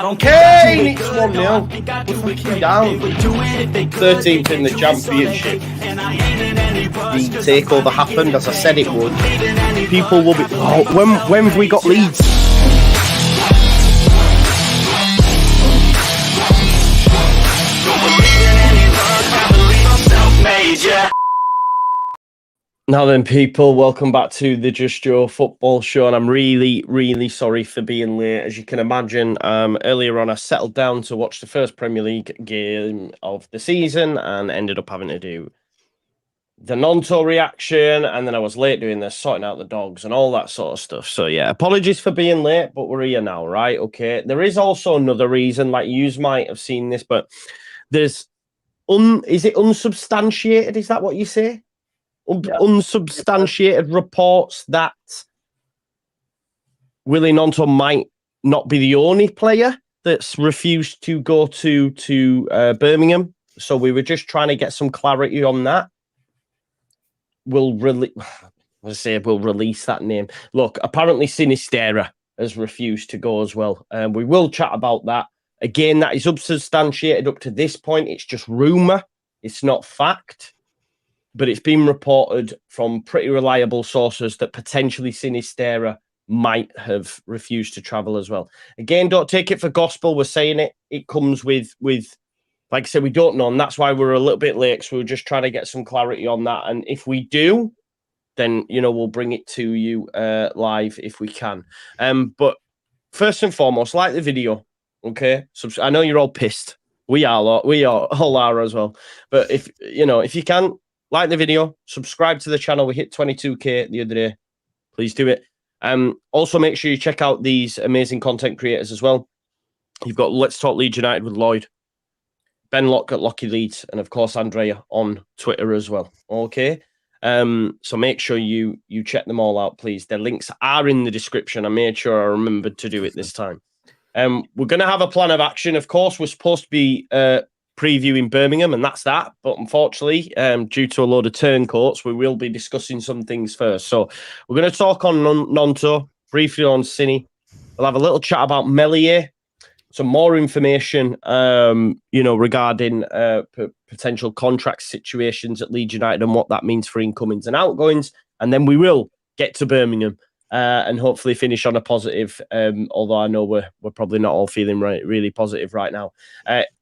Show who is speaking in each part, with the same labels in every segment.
Speaker 1: Kane, it's 1-0. We're fucking down. 13th in the championship. The takeover happened as I said it would. People will be. Oh, when have we got Leeds? Now then, people, welcome back to the Just Joe football show, and I'm really, really sorry for being late. As you can imagine, earlier on I settled down to watch the first Premier League game of the season and ended up having to do the non-tour reaction, and then I was late doing this, sorting out the dogs and all that sort of stuff. So yeah, apologies for being late, but we're here now, right? Okay. There is also another reason, like you might have seen this, but there's is it unsubstantiated? Is that what you say? Unsubstantiated reports that Willie Gnonto might not be the only player that's refused to go to Birmingham. So we were just trying to get some clarity on that. We'll release that name. Look, apparently Sinistera has refused to go as well. We will chat about that. Again, that is unsubstantiated up to this point. It's just rumour. It's not fact. But it's been reported from pretty reliable sources that potentially Sinistera might have refused to travel as well. Again, don't take it for gospel. We're saying it. It comes with like I said, we don't know. And that's why we're a little bit late. So we're just trying to get some clarity on that. And if we do, then, we'll bring it to you live if we can. But first and foremost, like the video, okay? I know you're all pissed. We all are as well. But if you can, like the video, subscribe to the channel. We hit 22k the other day. Please do it. Also, make sure you check out these amazing content creators as well. You've got Let's Talk Leeds United with Lloyd, Ben Locke at Lockie Leeds, and of course Andrea on Twitter as well. Okay. So make sure you check them all out, please. Their links are in the description. I made sure I remembered to do it this time. We're going to have a plan of action. Of course, we're supposed to be previewing Birmingham, and that's that. But unfortunately, due to a load of turncoats, we will be discussing some things first. So we're going to talk on Gnonto, briefly on Cine. We'll have a little chat about Meslier, some more information, regarding potential contract situations at Leeds United and what that means for incomings and outgoings. And then we will get to Birmingham and hopefully finish on a positive, although I know we're probably not all feeling really positive right now.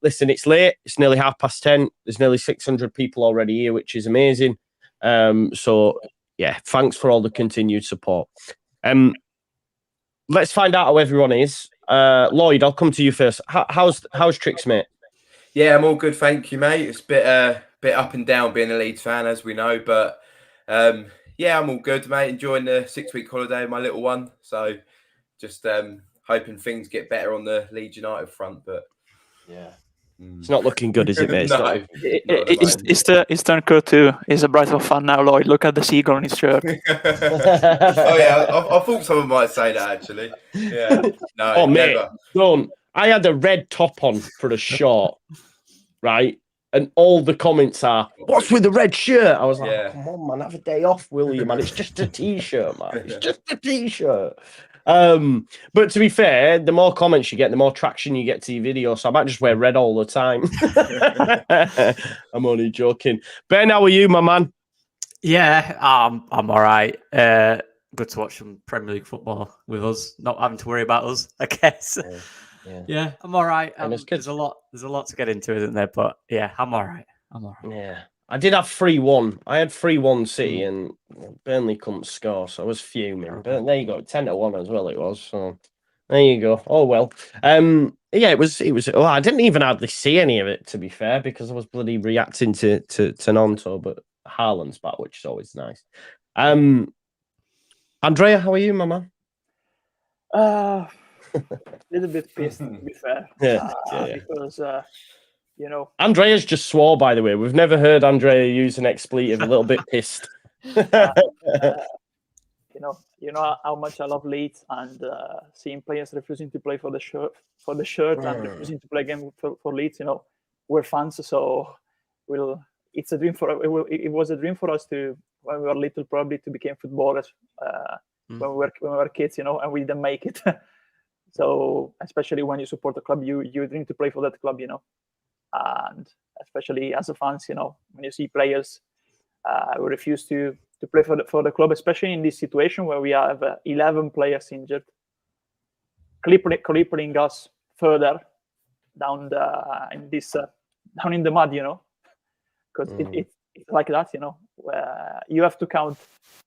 Speaker 1: Listen, it's late. It's nearly 10:30. There's nearly 600 people already here, which is amazing. So, yeah, thanks for all the continued support. Let's find out how everyone is. Lloyd, I'll come to you first. How's Tricks, mate?
Speaker 2: Yeah, I'm all good, thank you, mate. It's a bit up and down being a Leeds fan, as we know, but yeah, I'm all good, mate. Enjoying the 6-week holiday with my little one. So just hoping things get better on the Leeds United front. But
Speaker 1: yeah, it's not looking good, is it, mate?
Speaker 3: It's turncoat too. He's a Brighton fan now, Lloyd. Look at the seagull on his shirt.
Speaker 2: Oh yeah, I thought someone might say that actually. Yeah, no,
Speaker 1: oh mate,
Speaker 2: never.
Speaker 1: Don't. I had a red top on for a short, right? And all the comments are, "What's with the red shirt?" I was like, yeah. "Come on, man, have a day off, will you, man? It's just a t-shirt, man. It's just a t-shirt." But to be fair, the more comments you get, the more traction you get to your video. So I might just wear red all the time. I'm only joking. Ben, how are you, my man?
Speaker 4: Yeah, I'm all right. Good to watch some Premier League football with us, not having to worry about us, I guess. Yeah, I'm all right. There's a lot to get into, isn't there? But yeah, I'm all right.
Speaker 1: Yeah, I did have 3-1. I had 3-1 City, and Burnley couldn't score, so I was fuming. But there you go, 10-1 as well. It was. So there you go. Oh well. Yeah, it was. Well, I didn't even hardly see any of it, to be fair, because I was bloody reacting to Gnonto. But Haaland's back, which is always nice. Andrea, how are you, my man?
Speaker 3: Little bit pissed, to be fair. Because
Speaker 1: Andrea's just swore, by the way. We've never heard Andrea use an expletive. A little bit pissed.
Speaker 3: You know how much I love Leeds, and seeing players refusing to play for the shirt and refusing to play again for Leeds. We're fans, so it's a dream it was a dream for us to, when we were little, probably to become footballers when we were kids, and we didn't make it. So especially when you support a club, you dream to play for that club, and especially as a fans, when you see players who refuse to play for the club, especially in this situation where we have 11 players injured, crippling us further down in the mud, because it's like that, where you have to count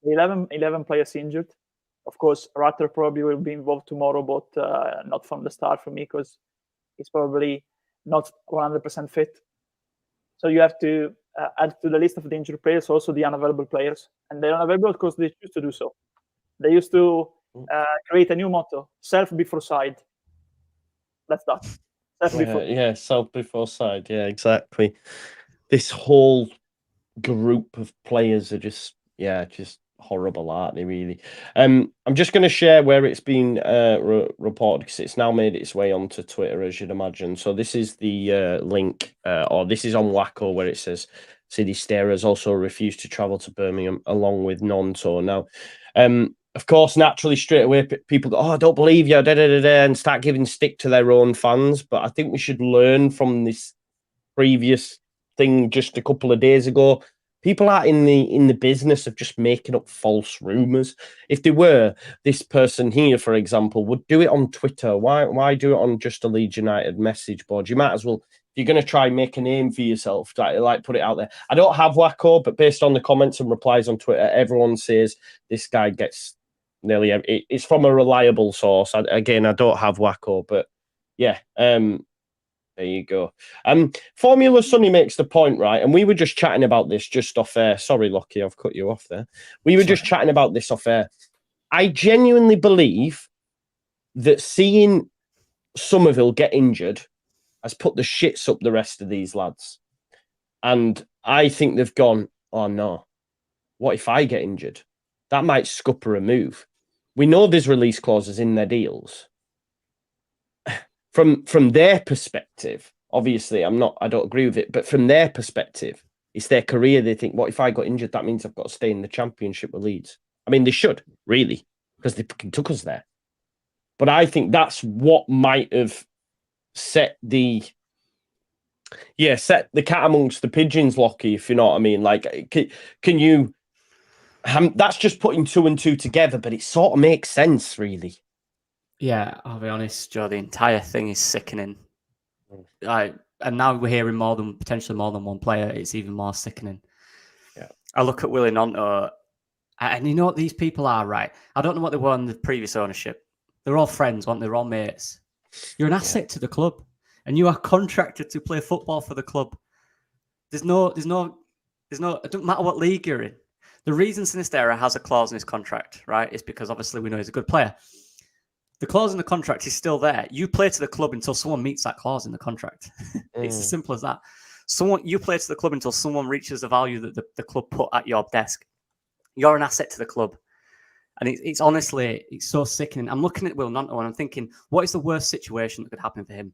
Speaker 3: 11 players injured. Of course, Rutter probably will be involved tomorrow, but not from the start for me because he's probably not 100% fit. So you have to add to the list of the injured players also the unavailable players. And they're unavailable because they choose to do so. They used to create a new motto, self before side. That's that.
Speaker 1: Self before side. Yeah, exactly. This whole group of players are just horrible, aren't they, really? I'm just going to share where it's been reported because it's now made its way onto Twitter, as you'd imagine. So this is the link, or this is on Wacko, where it says City Starers also refused to travel to Birmingham along with Nonto. Now, of course, naturally, straight away, people go, I don't believe you, and start giving stick to their own fans. But I think we should learn from this previous thing just a couple of days ago. People are in the business of just making up false rumors. If they were, this person here, for example, would do it on Twitter. Why do it on just a Leeds United message board? You might as well, if you're going to try and make a name for yourself, like put it out there. I don't have Wacko, but based on the comments and replies on Twitter, everyone says this guy gets nearly. It's from a reliable source. I don't have Wacko, but yeah. There you go. Formula Sonny makes the point, right? And we were just chatting about this just off air. Sorry, Lockie, I've cut you off there. We were just chatting about this off air. I genuinely believe that seeing Somerville get injured has put the shits up the rest of these lads. And I think they've gone, oh no, what if I get injured? That might scupper a move. We know there's release clauses in their deals. From their perspective, obviously, I don't agree with it, but from their perspective, it's their career. They think, what if I got injured? That means I've got to stay in the Championship with Leeds. I mean, they should, really, because they fucking took us there. But I think that's what might have set the cat amongst the pigeons, Lockie, if you know what I mean. Like, can you... that's just putting two and two together, but it sort of makes sense, really.
Speaker 4: Yeah, I'll be honest, Joe, the entire thing is sickening. And now we're hearing potentially more than one player. It's even more sickening.
Speaker 1: Yeah.
Speaker 4: I look at Willie Nonto, and you know what these people are, right? I don't know what they were in the previous ownership. They're all friends, weren't they? They're all mates. You're an asset to the club, and you are contracted to play football for the club. There's no. It doesn't matter what league you're in. The reason Sinisterra has a clause in his contract, right, is because obviously we know he's a good player. The clause in the contract is still there. You play to the club until someone meets that clause in the contract. It's as simple as that. You play to the club until someone reaches the value that the club put at your desk. You're an asset to the club. And it's honestly, it's so sickening. I'm looking at Will Nonto and I'm thinking, what is the worst situation that could happen for him?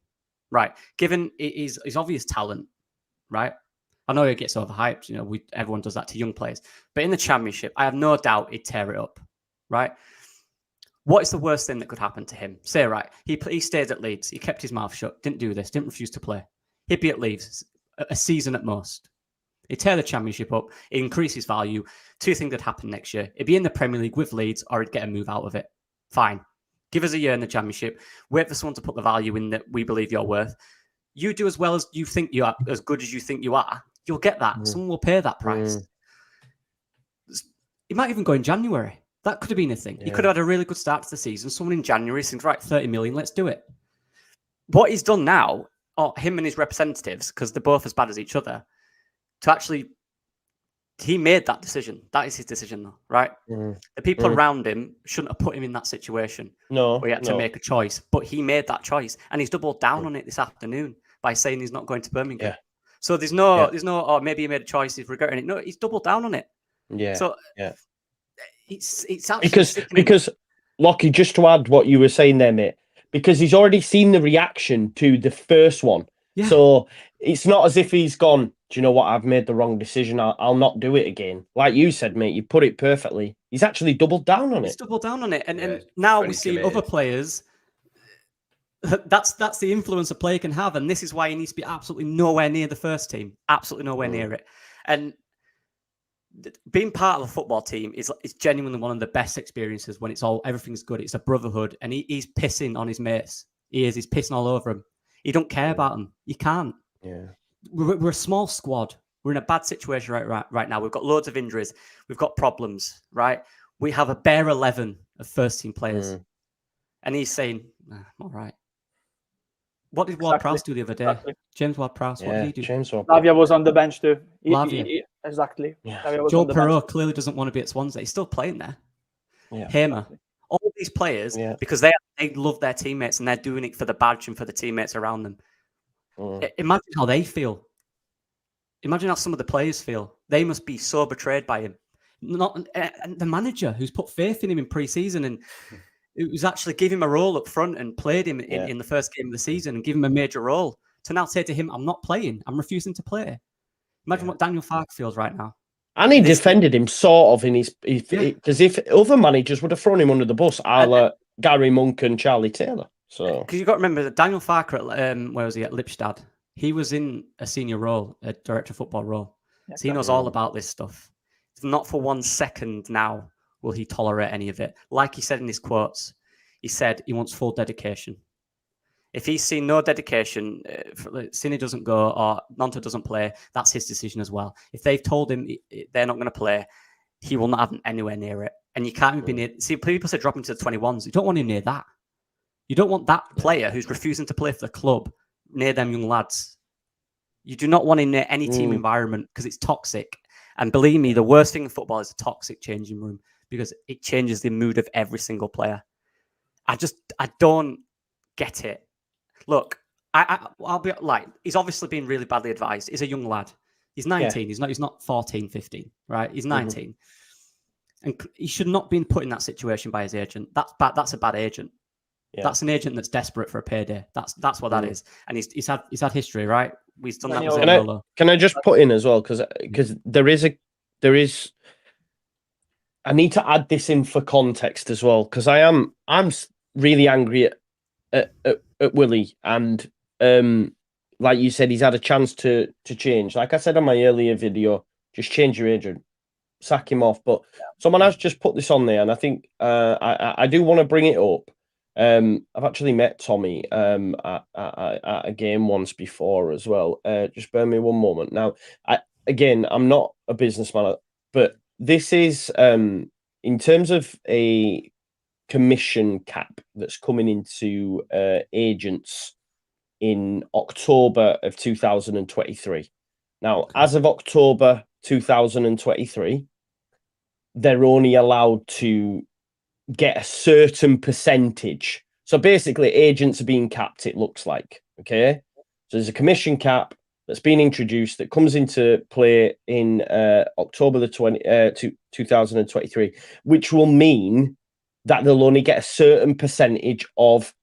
Speaker 4: Right. Given his obvious talent, right? I know he gets overhyped. Everyone does that to young players. But in the Championship, I have no doubt he'd tear it up, right? What is the worst thing that could happen to him? Say, right, he stayed at Leeds. He kept his mouth shut, didn't do this, didn't refuse to play. He'd be at Leeds a season at most. He'd tear the Championship up, he'd increase his value. Two things that happen next year. He'd be in the Premier League with Leeds or he'd get a move out of it. Fine. Give us a year in the Championship. Wait for someone to put the value in that we believe you're worth. You do as well as you think you are, as good as you think you are. You'll get that. Someone will pay that price. It might even go in January. That could have been a thing. Yeah. He could have had a really good start to the season. Someone in January thinks, right, 30 million, let's do it. What he's done now, him and his representatives, because they're both as bad as each other, he made that decision. That is his decision, though, right? The people around him shouldn't have put him in that situation.
Speaker 1: No.
Speaker 4: Where he had to make a choice. But he made that choice. And he's doubled down on it this afternoon by saying he's not going to Birmingham. Yeah. So there's no, maybe he made a choice, he's regretting it. No, he's doubled down on it.
Speaker 1: Yeah.
Speaker 4: So,
Speaker 1: yeah.
Speaker 4: It's actually
Speaker 1: because Lockie, just to add what you were saying there, mate, because he's already seen the reaction to the first one. Yeah. So it's not as if he's gone, do you know what, I've made the wrong decision, I'll not do it again. Like you said, mate, you put it perfectly. He's actually doubled down on it.
Speaker 4: He's doubled down on it. And now we see other players That's the influence a player can have, and this is why he needs to be absolutely nowhere near the first team, absolutely nowhere near it. And being part of a football team is genuinely one of the best experiences when everything's good. It's a brotherhood, and he's pissing on his mates. He's pissing all over them. He don't care about them. You can't.
Speaker 1: Yeah,
Speaker 4: we're a small squad. We're in a bad situation right now. We've got loads of injuries. We've got problems. Right, we have a bare 11 of first team players, and he's saying, "All right." What did Ward-Prowse do the other day? Exactly. James Ward-Prowse, what did he do?
Speaker 3: Lavia was on the bench too.
Speaker 4: Exactly. Yeah. Joe Perreault clearly doesn't want to be at Swansea. He's still playing there.
Speaker 1: Yeah.
Speaker 4: Hamer. Exactly. All these players, because they love their teammates and they're doing it for the badge and for the teammates around them. Imagine how they feel. Imagine how some of the players feel. They must be so betrayed by him. And the manager who's put faith in him in pre-season and it was actually give him a role up front and played him in the first game of the season and give him a major role to now say to him, I'm not playing. I'm refusing to play. Imagine what Daniel Farke feels right now.
Speaker 1: And he defended him sort of in his because if other managers would have thrown him under the bus, Gary Monk and Charlie Taylor. So
Speaker 4: because you've got to remember that Daniel Farke at where was he at Lipstad? He was in a senior role, a director of football role. So he knows all about this stuff. Not for 1 second now will he tolerate any of it. Like he said in his quotes, he said he wants full dedication. If he's seen no dedication, Cine doesn't go or Nonto doesn't play, that's his decision as well. If they've told him they're not going to play, he will not have them anywhere near it. And you can't even be near... See, people say drop him to the 21s. You don't want him near that. You don't want that player who's refusing to play for the club near them young lads. You do not want him near any team environment because it's toxic. And believe me, the worst thing in football is a toxic changing room because it changes the mood of every single player. I don't get it. Look, I'll be like, he's obviously been really badly advised. He's a young lad. He's 19. Yeah. He's not 14, 15, right? He's 19. And he should not be put in that situation by his agent. That's a bad agent. Yeah. That's an agent that's desperate for a payday. That's what that is. And he's had history, right? We've done that with
Speaker 1: Can I just put in as well because there is I need to add this in for context as well because I'm really angry at Willie and like you said he's had a chance to change. Like I said on my earlier video, just change your agent, sack him off. But someone has just put this on there, and I think I do want to bring it up. I've actually met Tommy at a game once before as well. Just bear me one moment. Now, I'm not a businessman, but this is in terms of a commission cap that's coming into agents in October of 2023. Now, as of October 2023, they're only allowed to get a certain percentage. So basically, agents are being capped, it looks like. Okay. So there's a commission cap that's been introduced that comes into play in October 2023, which will mean that they'll only get a certain percentage of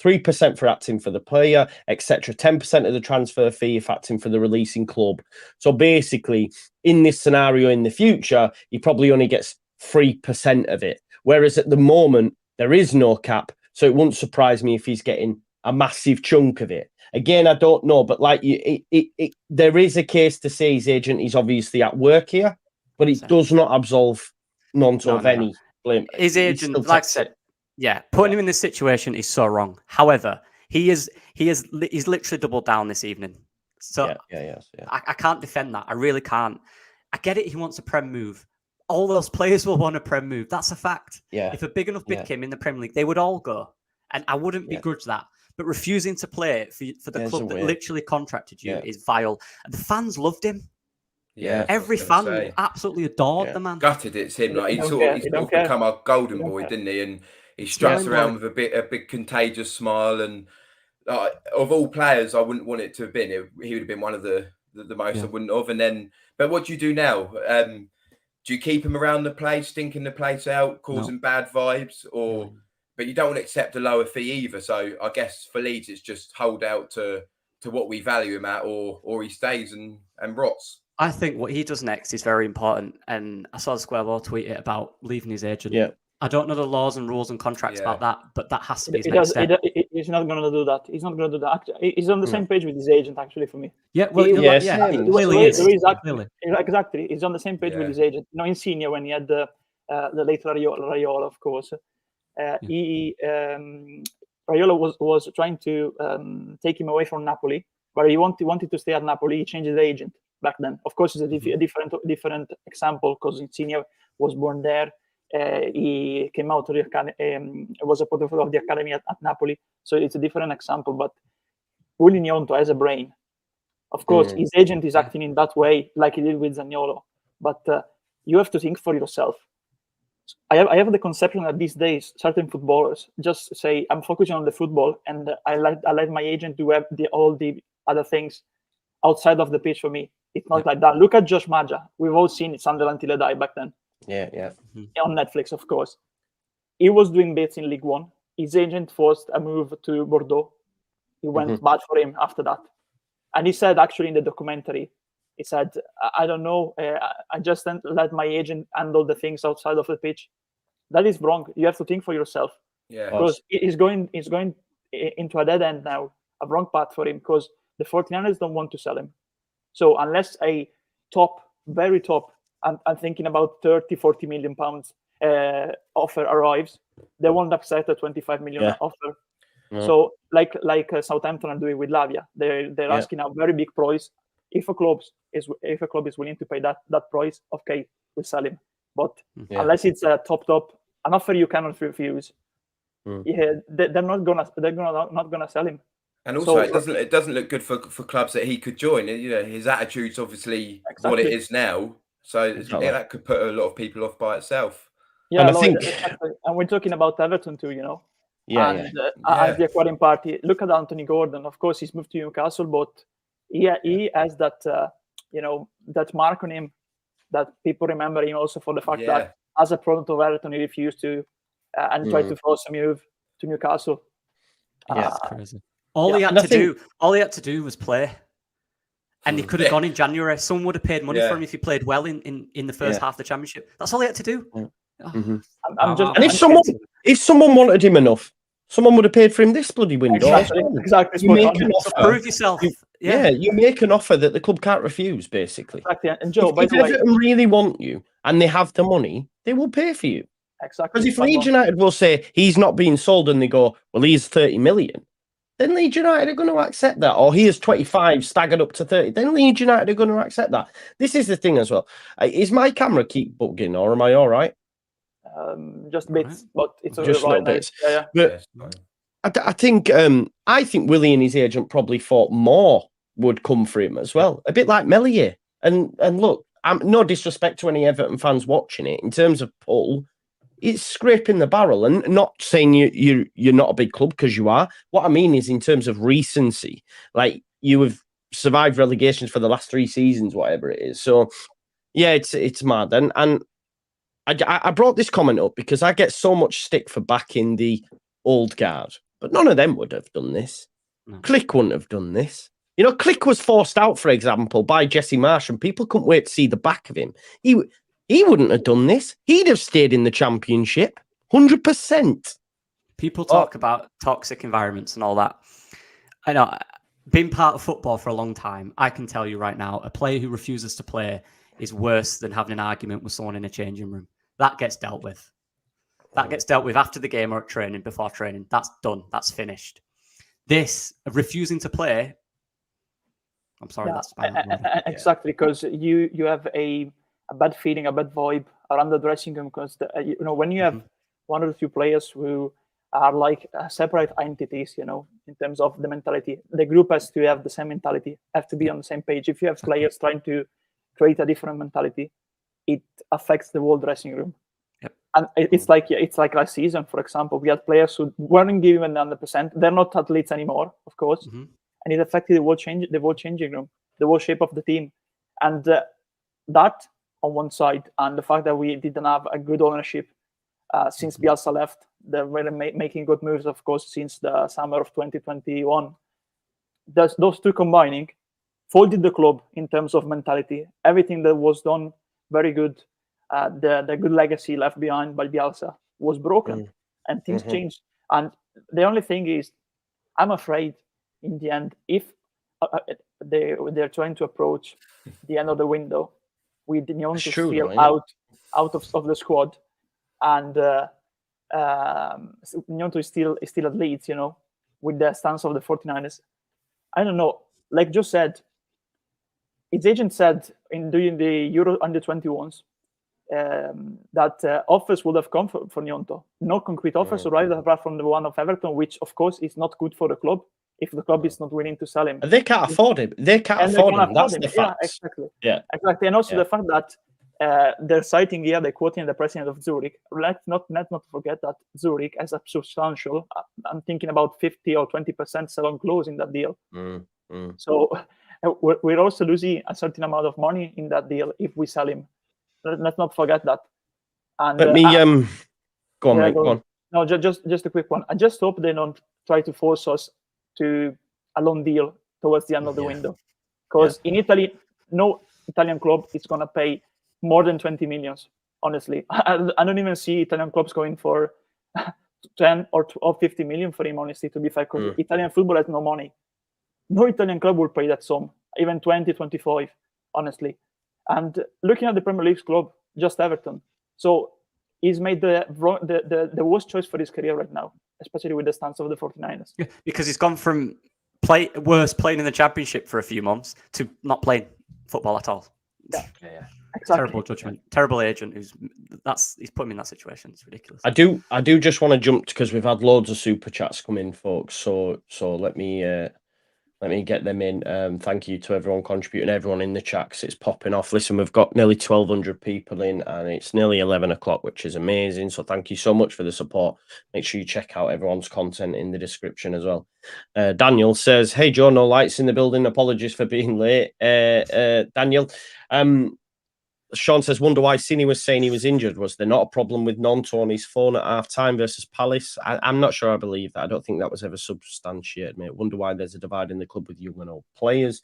Speaker 1: 3% for acting for the player, etc. 10% of the transfer fee if acting for the releasing club. So basically, in this scenario in the future, he probably only gets 3% of it. Whereas at the moment, there is no cap. So it wouldn't surprise me if he's getting a massive chunk of it. Again, I don't know, but like there is a case to say his agent is obviously at work here, but it does not absolve Nonto of any blame.
Speaker 4: His agent, like I said, putting him in this situation is so wrong. However, he's literally doubled down this evening. So I can't defend that. I really can't. I get it. He wants a Prem move. All those players will want a Prem move. That's a fact. Yeah. If a big enough bid came in the Premier League, they would all go. And I wouldn't begrudge that. But refusing to play for the club that literally contracted you is vile. And the fans loved him.
Speaker 2: Yeah.
Speaker 4: Every fan absolutely adored the man.
Speaker 2: Gutted it's him. Like he's become our golden boy, didn't he? And he struts around with a big contagious smile. And of all players, I wouldn't want it to have been. He would have been one of the most I wouldn't have. And then, but what do you do now? Do you keep him around the place, stinking the place out, causing bad vibes, or? But you don't want to accept a lower fee either. So I guess for Leeds, it's just hold out to what we value him at, or he stays and rots.
Speaker 4: I think what he does next is very important. And I saw the Square Ball tweet it about leaving his agent. Yeah. I don't know the laws and rules and contracts about that, but that has to be his
Speaker 3: next
Speaker 4: step.
Speaker 3: He's not going to do that. He's not going to do that. He's on the same page with his agent, actually, for me.
Speaker 4: Yeah, well, he clearly is.
Speaker 3: Exactly. He's on the same page with his agent. You know, in senior, when he had the late Raiola, of course, Raiola was trying to take him away from Napoli, but he wanted to stay at Napoli. He changed his agent back then. Of course, it's a different example because Insigne was born there. He came out of the academy, was a part of the academy at Napoli, so it's a different example. But Willy Gnonto has a brain. Of course, his agent is acting in that way, like he did with Zaniolo. But you have to think for yourself. I have the conception that these days certain footballers just say, "I'm focusing on the football, and I let my agent do all the other things outside of the pitch for me." It's not like that. Look at Josh Maja. We've all seen it, Sunderland till I die back then.
Speaker 1: Yeah.
Speaker 3: On Netflix, of course. He was doing bits in League One. His agent forced a move to Bordeaux. It went bad for him after that. And he said, actually, in the documentary, he said, I don't know, I just let my agent handle the things outside of the pitch. That is wrong. You have to think for yourself.
Speaker 2: Yeah.
Speaker 3: Because he's going into a dead end now, a wrong path for him, because the 49ers don't want to sell him. So unless a very top, I'm thinking about 30-40 million pounds offer arrives, they won't accept a 25 million offer. Yeah. So like Southampton are doing with Lavia, they're asking a very big price. If a club is willing to pay that price, okay, we'll sell him. But unless it's a top, an offer you cannot refuse, they're not gonna sell him.
Speaker 2: And also, it doesn't look good for clubs that he could join. You know, his attitude's obviously what it is now. So that could put a lot of people off by itself.
Speaker 3: Yeah, and we're talking about Everton too, you know. At the acquiring party, look at Anthony Gordon. Of course, he's moved to Newcastle, but he has that that mark on him that people remember him also for the fact that as a product of Everton, he refused to and tried to force a move to Newcastle.
Speaker 4: That's crazy. All he had to do was play. And he could have gone in January. Someone would have paid money for him if he played well in the first half of the championship. That's all he had to do.
Speaker 1: And if someone wanted him enough, someone would have paid for him this bloody window.
Speaker 3: Exactly.
Speaker 1: You make an offer.
Speaker 4: Prove yourself.
Speaker 1: You make an offer that the club can't refuse, basically.
Speaker 3: Exactly. And Joe,
Speaker 1: if Everton really want you and they have the money, they will pay for you.
Speaker 3: Exactly.
Speaker 1: Because if Leeds United will say he's not being sold and they go, well, he's 30 million, then Leeds United are going to accept that. Or he is 25, staggered up to 30. Then Leeds United are going to accept that. This is the thing as well. Is my camera keep bugging or am I all right?
Speaker 3: Just bits, but it's
Speaker 1: just
Speaker 3: right
Speaker 1: little bits.
Speaker 3: Yeah.
Speaker 1: But I think Willie and his agent probably thought more would come for him as well. A bit like Melier. And look, no disrespect to any Everton fans watching it. In terms of pull, it's scraping the barrel, and not saying you're not a big club because you are. What I mean is in terms of recency, like you have survived relegations for the last 3 seasons, whatever it is. So yeah, it's mad. And I brought this comment up because I get so much stick for backing the old guard, but none of them would have done this. No. Click wouldn't have done this. You know, Click was forced out, for example, by Jesse Marsh, and people couldn't wait to see the back of him. He wouldn't have done this. He'd have stayed in the Championship, 100%.
Speaker 4: People talk about toxic environments and all that. I know, being part of football for a long time, I can tell you right now, a player who refuses to play is worse than having an argument with someone in a changing room. That gets dealt with. That gets dealt with after the game or at training, before training. That's done. That's finished. This, refusing to play, I'm sorry, that's bad.
Speaker 3: Exactly, because you have a bad feeling, a bad vibe around the dressing room, because when you have one or two players who are like separate entities, in terms of the mentality, the group has to have the same mentality, have to be on the same page. If you have players trying to create a different mentality, it affects the whole dressing room. And it's like last season, for example, we had players who weren't given 100%. They're not athletes anymore, of course, and it affected the whole changing room, the whole shape of the team, and that on one side, and the fact that we didn't have a good ownership since Bielsa left. They were making good moves, of course, since the summer of 2021. Those two combining folded the club in terms of mentality. Everything that was done very good. The good legacy left behind by Bielsa was broken, and things changed. And the only thing is, I'm afraid in the end, if they're trying to approach the end of the window with Gnonto still out of the squad, and Gnonto is still at Leeds, with the stance of the 49ers. I don't know. Like Joe said, his agent said in doing the Euro Under-21s that offers would have come for Gnonto. No concrete offers arrived apart from the one of Everton, which of course is not good for the club if the club is not willing to sell him.
Speaker 1: They can't afford him. They can't afford him. That's the fact.
Speaker 3: Yeah, exactly. And also the fact that they're citing here the quoting the president of Zurich. Let's not forget that Zurich has a substantial, I'm thinking about 50 or 20% sell-on clause in that deal. So we're also losing a certain amount of money in that deal if we sell him. Let's not forget that. And
Speaker 1: let me go on, mate. Go on.
Speaker 3: No, just a quick one. I just hope they don't try to force us to a loan deal towards the end of the window, because in Italy, no Italian club is going to pay more than 20 millions. Honestly, I don't even see Italian clubs going for 10 or 50 million for him. Honestly, to be fair, because Italian football has no money. No Italian club will pay that sum, even 20, 25. Honestly. And looking at the Premier League club, just Everton. So he's made the worst choice for his career right now, especially with the stance of the 49ers.
Speaker 4: Yeah, because he's gone from playing in the Championship for a few months to not playing football at all.
Speaker 3: Yeah. Exactly.
Speaker 4: Terrible judgment. Terrible agent. He's put him in that situation. It's ridiculous.
Speaker 1: I do just want to jump because we've had loads of super chats come in, folks. So let me get them in. Thank you to everyone contributing, everyone in the chat, because it's popping off. Listen, we've got nearly 1,200 people in, and it's nearly 11 o'clock, which is amazing. So thank you so much for the support. Make sure you check out everyone's content in the description as well. Daniel says, "Hey Joe, no lights in the building. Apologies for being late." Daniel. Sean says, "Wonder why Cini was saying he was injured. Was there not a problem with Gnonto on his phone at half-time versus Palace?" I'm not sure I believe that. I don't think that was ever substantiated, mate. Wonder why there's a divide in the club with young and old players.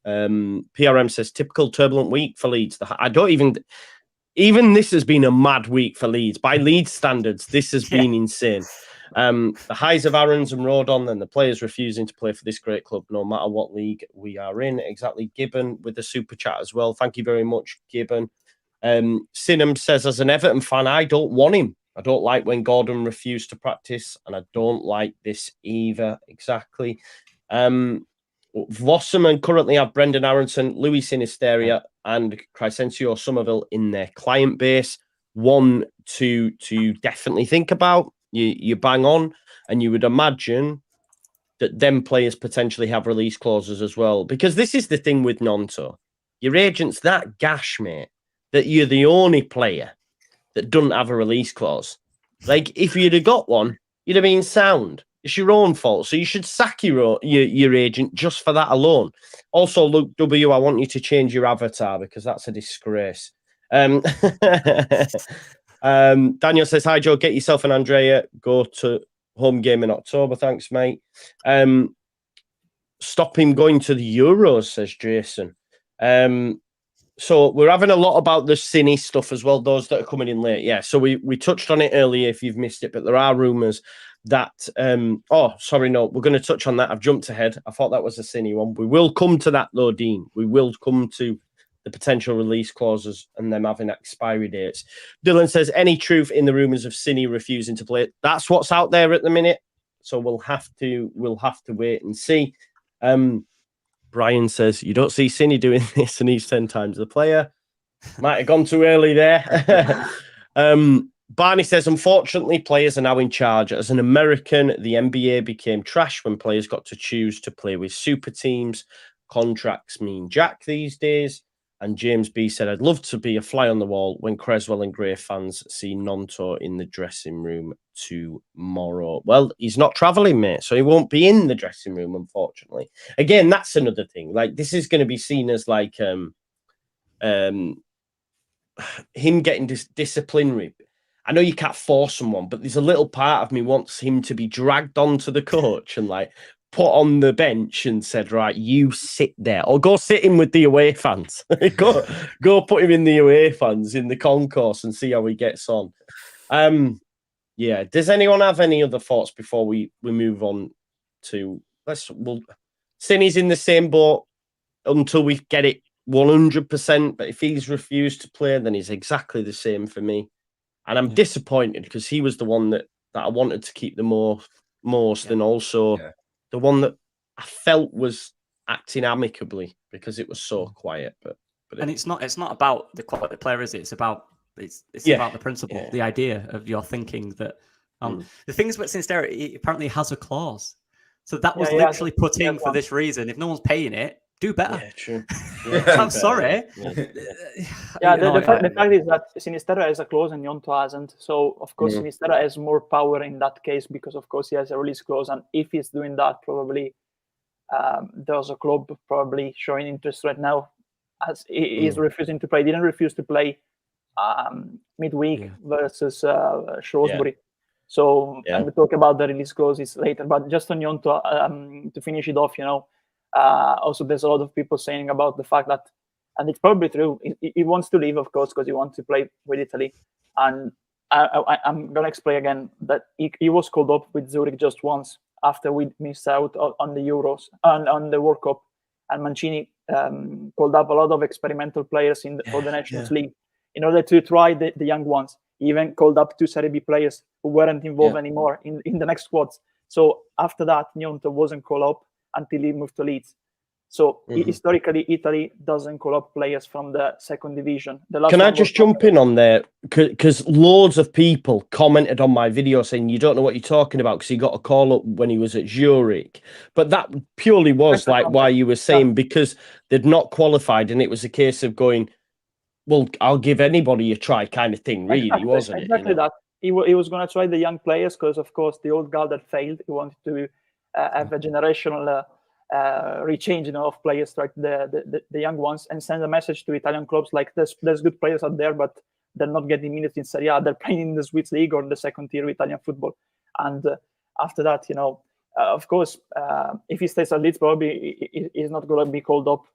Speaker 1: PRM says, "Typical turbulent week for Leeds." I don't even this has been a mad week for Leeds. By Leeds standards, this has been insane. The highs of Aarons and Rodon, and the players refusing to play for this great club, no matter what league we are in. Exactly. Gibbon with the super chat as well. Thank you very much, Gibbon. Sinham says, "As an Everton fan, I don't want him. I don't like when Gordon refused to practice, and I don't like this either." Exactly. Vosserman currently have Brendan Aronson, Louis Sinisteria, and Crescencio Somerville in their client base. One to definitely think about. You bang on, and you would imagine that them players potentially have release clauses as well. Because this is the thing with Gnonto. Your agent's that gash, mate, that you're the only player that doesn't have a release clause. Like, if you'd have got one, you'd have been sound. It's your own fault. So you should sack your agent just for that alone. Also, Luke W., I want you to change your avatar because that's a disgrace. Daniel says, "Hi Joe, get yourself an Andrea, go to home game in October." Thanks, mate. Stop him going to the Euros, says Jason. So we're having a lot about the Cini stuff as well, those that are coming in late. Yeah, so we touched on it earlier if you've missed it, but there are rumours that we're going to touch on that. I've jumped ahead. I thought that was a Cini one. We will come to that though, Dean. We will come to the potential release clauses and them having expiry dates. Dylan says, "Any truth in the rumours of Cini refusing to play?" That's what's out there at the minute. So we'll have to wait and see. Brian says, "You don't see Cini doing this and he's 10 times the player." Might have gone too early there. Barney says, "Unfortunately, players are now in charge. As an American, the NBA became trash when players got to choose to play with super teams. Contracts mean jack these days." And James B said, "I'd love to be a fly on the wall when Creswell and Gray fans see Gnonto in the dressing room tomorrow." Well, he's not travelling, mate, so he won't be in the dressing room, unfortunately. Again, that's another thing. Like, this is going to be seen as like him getting disciplinary. I know you can't force someone, but there's a little part of me wants him to be dragged onto the coach and like put on the bench and said, "Right, you sit there," or go sit him with the away fans. go put him in the away fans in the concourse and see how he gets on. Yeah. Does anyone have any other thoughts before we move on to Cine's in the same boat until we get it 100%. But if he's refused to play, then he's exactly the same for me. And I'm disappointed because he was the one that I wanted to keep the most, and also the one that I felt was acting amicably because it was so quiet. But
Speaker 4: it's not about the quality player, is it? It's about about the principle, the idea of your thinking that the things about Sinisterra, it apparently has a clause. So that was literally put in for this reason. If no one's paying it, do better.
Speaker 1: Yeah, true.
Speaker 4: I'm sorry.
Speaker 3: The fact is that Sinisterra has a clause and Gnonto hasn't. So, of course, Sinisterra has more power in that case because, of course, he has a release clause. And if he's doing that, probably there's a club probably showing interest right now as he is refusing to play. He didn't refuse to play midweek versus Shrewsbury. So, and we'll talk about the release clauses later. But just on Gnonto, to finish it off, also there's a lot of people saying about the fact that, and it's probably true, he wants to leave, of course, because he wants to play with Italy. And I'm going to explain again that he was called up with Zurich just once after we missed out on the Euros, on the World Cup. And Mancini called up a lot of experimental players for the Nations League in order to try the young ones. He even called up 2 Serie B players who weren't involved anymore in the next squads. So after that, Gnonto wasn't called up until he moved to Leeds. So historically, Italy doesn't call up players from the second division.
Speaker 1: Can I just jump in on there? Because loads of people commented on my video saying, you don't know what you're talking about because he got a call up when he was at Zurich. But that purely was like why you were saying, because they'd not qualified and it was a case of going, well, I'll give anybody a try kind of thing, really, wasn't it?
Speaker 3: Exactly that. He was going to try the young players because, of course, the old guard had failed. He wanted to have a generational rechange of players, like the young ones, and send a message to Italian clubs like there's good players out there, but they're not getting minutes in Serie A. They're playing in the Swiss league or in the second tier of Italian football. And after that, of course, if he stays at Leeds, probably he's not going to be called up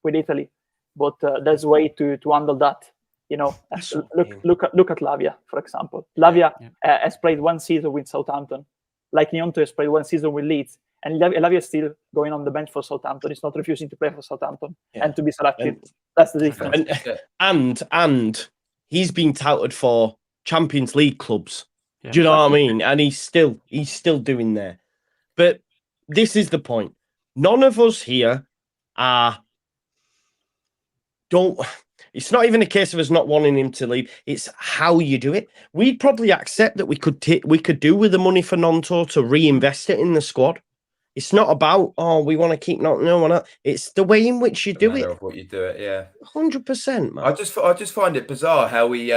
Speaker 3: with Italy. But there's a way to handle that. Look at Lavia, for example. Lavia has played 1 season with Southampton, like Gnonto has played 1 season with Leeds, and Lavia is still going on the bench for Southampton. He's not refusing to play for Southampton and to be selected. That's the difference.
Speaker 1: And he's been touted for Champions League clubs. Do you know what I mean? And he's still doing there. But this is the point. None of us here it's not even a case of us not wanting him to leave. It's how you do it. We'd probably accept that we could do with the money for Gnonto to reinvest it in the squad. It's not about, we want to keep not. It's the way in which you do it.
Speaker 2: Of what you do it,
Speaker 1: 100%, man.
Speaker 2: I just find it bizarre how we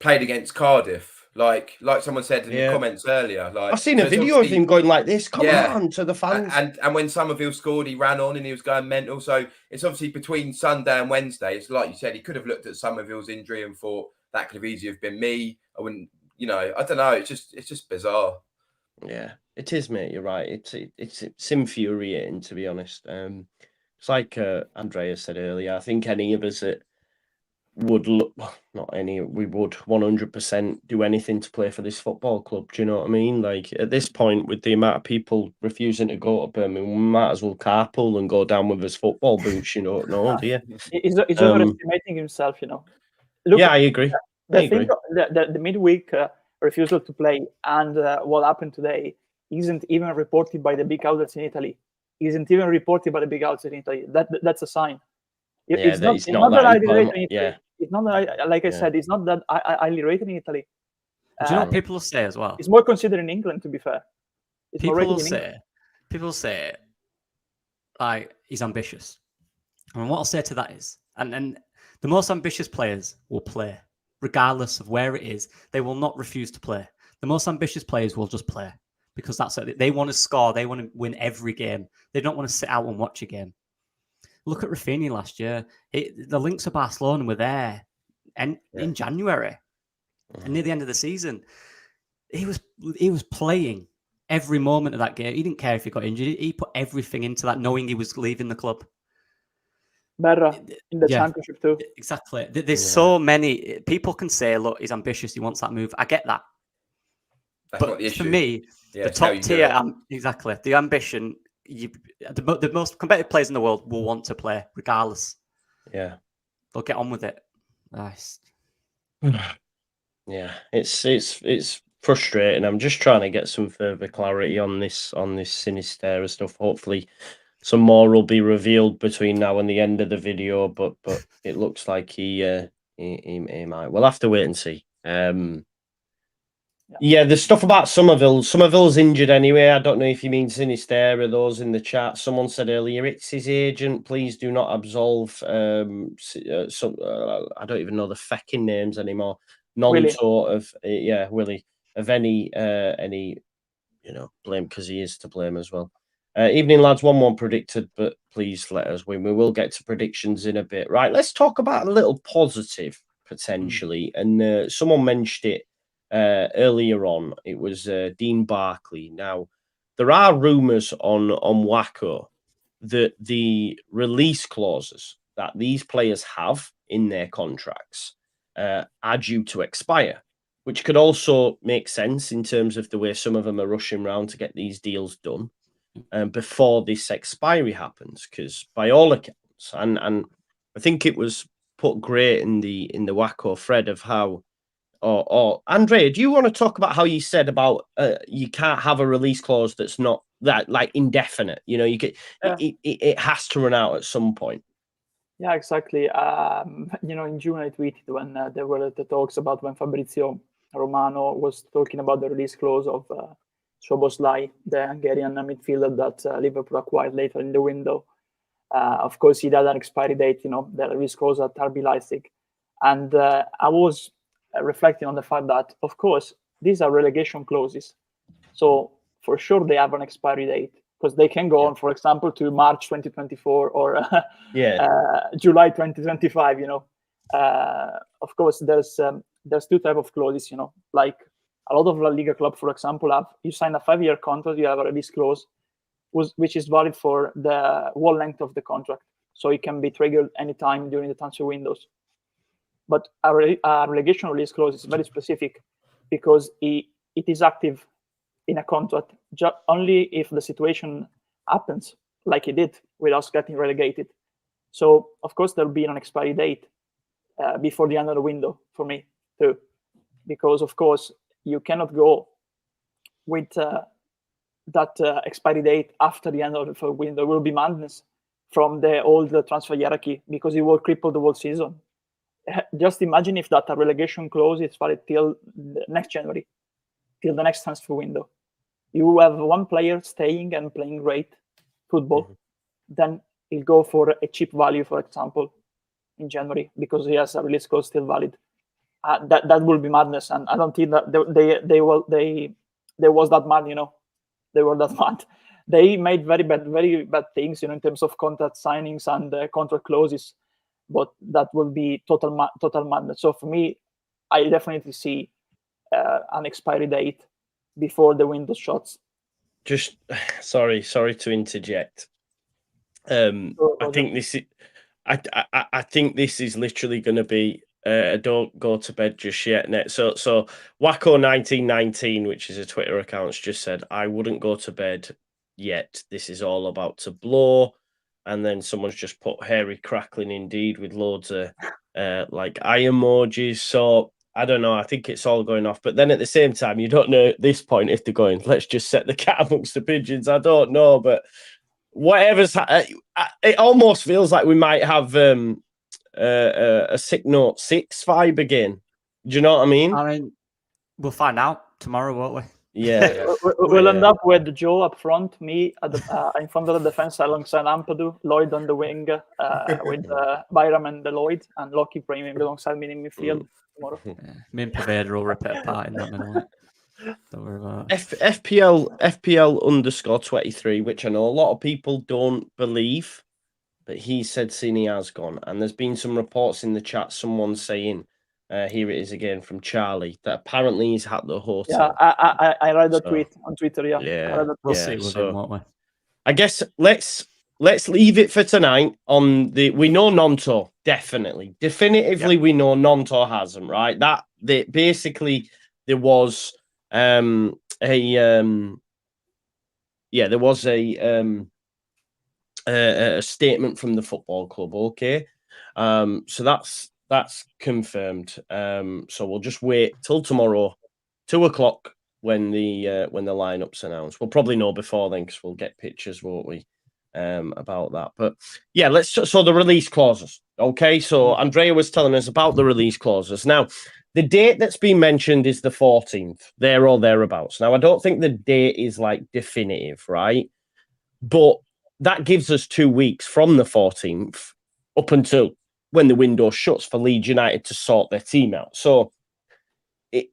Speaker 2: played against Cardiff. Like someone said in the comments earlier. Like
Speaker 1: I've seen a video of him going like this. Come on to the fans.
Speaker 2: And when Somerville scored, he ran on and he was going mental. So it's obviously between Sunday and Wednesday. It's like you said, he could have looked at Somerville's injury and thought that could have easily have been me. I wouldn't, I don't know. It's just bizarre.
Speaker 1: Yeah, it is, mate. You're right. It's infuriating, to be honest. It's like Andrea said earlier. I think any of us that would look, we would 100% do anything to play for this football club. Do you know what I mean? Like at this point, with the amount of people refusing to go to Birmingham, we might as well carpool and go down with his football boots. You don't know, do you?
Speaker 3: He's overestimating himself. Look,
Speaker 1: I agree.
Speaker 3: The midweek refusal to play and what happened today isn't even reported by the big outlets in Italy. Isn't even reported by the big outlets in Italy. That's a sign. It's not that highly rated in Italy. It's not that, like I said, it's not that highly rated in Italy.
Speaker 4: Do you know what people will say as well?
Speaker 3: It's more considered in England, to be fair.
Speaker 4: People will say, like, he's ambitious. And what I'll say to that is, and the most ambitious players will play, regardless of where it is. They will not refuse to play. The most ambitious players will just play because that's it. They want to score. They want to win every game. They don't want to sit out and watch a game. Look at Rafinha last year. The links of Barcelona were there in January and near the end of the season. He was playing every moment of that game. He didn't care if he got injured. He put everything into that, knowing he was leaving the club.
Speaker 3: Berra in the championship too.
Speaker 4: Exactly. There's so many people can say, look, he's ambitious. He wants that move. I get that.
Speaker 2: That's not the issue.
Speaker 4: For me, the top tier, exactly, the ambition, the most competitive players in the world will want to play regardless.
Speaker 1: Yeah.
Speaker 4: They'll get on with it. Nice.
Speaker 1: Yeah, it's frustrating. I'm just trying to get some further clarity on this Sinistera stuff. Hopefully some more will be revealed between now and the end of the video, but it looks like he might. We'll have to wait and see. Yeah, the stuff about Somerville's injured anyway. I don't know if you mean Sinistera. Those in the chat. Someone said earlier it's his agent. Please do not absolve. I don't even know the fecking names anymore. Non-sort of Willie of any blame, because he is to blame as well. Evening, lads. 1-1 predicted, but please let us win. We will get to predictions in a bit. Right, let's talk about a little positive potentially. And someone mentioned it earlier on. It was Dean Barkley. Now, there are rumours on Wacko that the release clauses that these players have in their contracts are due to expire, which could also make sense in terms of the way some of them are rushing around to get these deals done before this expiry happens. Because by all accounts, and I think it was put great in the Wacko thread of how, or Andrea, do you want to talk about how you said about you can't have a release clause that's not that like indefinite? You know, you could it has to run out at some point.
Speaker 3: Yeah, exactly. In June I tweeted when there were the talks about when Fabrizio Romano was talking about the release clause of Szoboszlai, the Hungarian midfielder that Liverpool acquired later in the window. Of course, he had an expiry date, the release clause at RB Leipzig. And I was reflecting on the fact that, of course, these are relegation clauses. So for sure they have an expiry date, because they can go on, for example, to March 2024 or July 2025. Of course, there's two types of clauses. Like a lot of La Liga clubs, for example, you sign a 5-year contract, you have a release clause, which is valid for the whole length of the contract, so it can be triggered anytime during the transfer windows. But a relegation release clause is very specific, because it is active in a contract only if the situation happens like it did with us getting relegated. So, of course, there'll be an expiry date before the end of the window for me too, because, of course, you cannot go with that expiry date after the end of the window. It will be madness from the old transfer hierarchy, because it will cripple the whole season. Just imagine if that relegation clause is valid till next January, till the next transfer window. You have one player staying and playing great football, then he'll go for a cheap value, for example, in January, because he has a release clause still valid. That will be madness, and I don't think that they was that mad. They were that mad. They made very bad things, in terms of contract signings and contract clauses. But that will be total madness. So for me, I definitely see an expiry date before the window shuts.
Speaker 1: Just sorry to interject. I think this is. I think this is literally going to be. Don't go to bed just yet, Net. So Wacko 1919, which is a Twitter account, just said, I wouldn't go to bed yet. This is all about to blow. And then someone's just put hairy crackling indeed with loads of like eye emojis. So I don't know. I think it's all going off. But then at the same time, you don't know at this point if they're going, let's just set the cat amongst the pigeons. I don't know. But whatever's it almost feels like we might have a Sick Note 6 vibe again. Do you know what I mean?
Speaker 4: I mean, we'll find out tomorrow, won't we?
Speaker 1: Yeah.
Speaker 3: We'll end up with Joe up front, me at in front of the defense alongside Ampadu, Lloyd on the wing with Byram and Lloyd, and Lockie playing alongside me in midfield tomorrow.
Speaker 4: Yeah. Me and Paveda will rip it apart in that middle. Don't worry about it.
Speaker 1: FPL _23, which I know a lot of people don't believe, but he said Cine has gone. And there's been some reports in the chat, someone saying, here it is again from Charlie, that apparently he's at the hotel.
Speaker 3: Yeah, I read the tweet on Twitter. Yeah,
Speaker 4: we'll see with him, won't we?
Speaker 1: I guess let's leave it for tonight. We know Nonto definitively. We know Nonto has him, right. Basically there was there was a statement from the football club. Okay, so that's confirmed. So we'll just wait till tomorrow, 2:00, when the lineup's announced. We'll probably know before then because we'll get pictures, won't we? About that. But yeah, so the release clauses. Okay, so Andrea was telling us about the release clauses. Now, the date that's been mentioned is the 14th, there or thereabouts. Now, I don't think the date is like definitive, right? But that gives us 2 weeks from the 14th up until when the window shuts for Leeds United to sort their team out. So it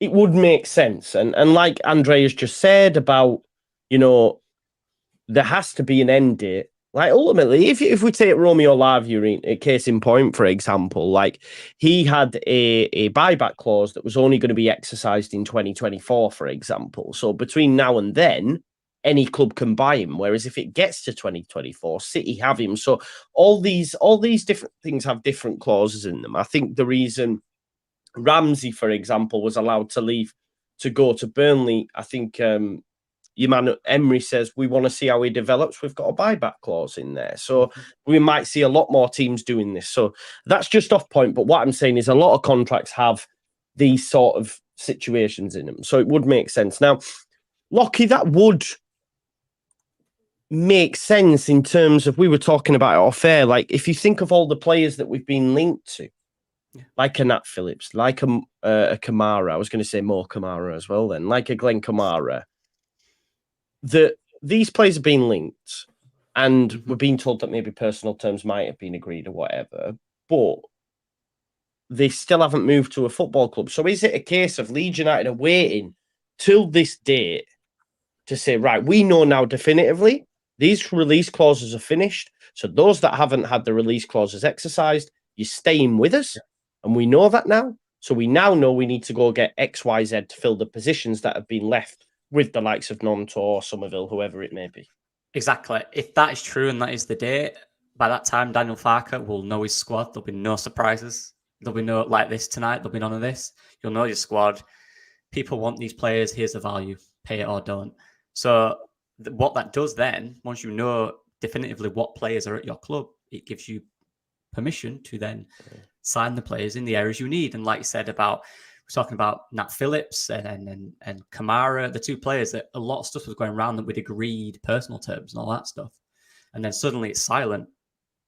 Speaker 1: would make sense. And like Andrea's just said about, there has to be an end date. Like, ultimately, if we take Romeo Lavia, a case in point, for example, like, he had a buyback clause that was only going to be exercised in 2024, for example. So between now and then, any club can buy him. Whereas if it gets to 2024, City have him. So all these different things have different clauses in them. I think the reason Ramsey, for example, was allowed to leave to go to Burnley, I think your man Emery says, we want to see how he develops. We've got a buyback clause in there. So we might see a lot more teams doing this. So that's just off point. But what I'm saying is a lot of contracts have these sort of situations in them. So it would make sense. Now, Lockie, that would make sense in terms of, we were talking about it off air. Like, if you think of all the players that we've been linked to, like a Nat Phillips, like a Kamara, I was going to say Mo Kamara as well then, like a Glenn Kamara, these players have been linked and we're being told that maybe personal terms might have been agreed or whatever, but they still haven't moved to a football club. So is it a case of Leeds United are waiting till this date to say, right, we know now definitively these release clauses are finished. So those that haven't had the release clauses exercised, you're staying with us. And we know that now. So we now know we need to go get X, Y, Z to fill the positions that have been left with the likes of Nonto, Somerville, whoever it may be.
Speaker 4: Exactly. If that is true and that is the date, by that time, Daniel Farker will know his squad. There'll be no surprises. There'll be no, like this tonight, there'll be none of this. You'll know your squad. People want these players. Here's the value. Pay it or don't. So what that does then, once you know definitively what players are at your club, it gives you permission to then sign the players in the areas you need. And like you said about, we're talking about Nat Phillips and Kamara, the two players that a lot of stuff was going around that we'd agreed personal terms and all that stuff. And then suddenly it's silent.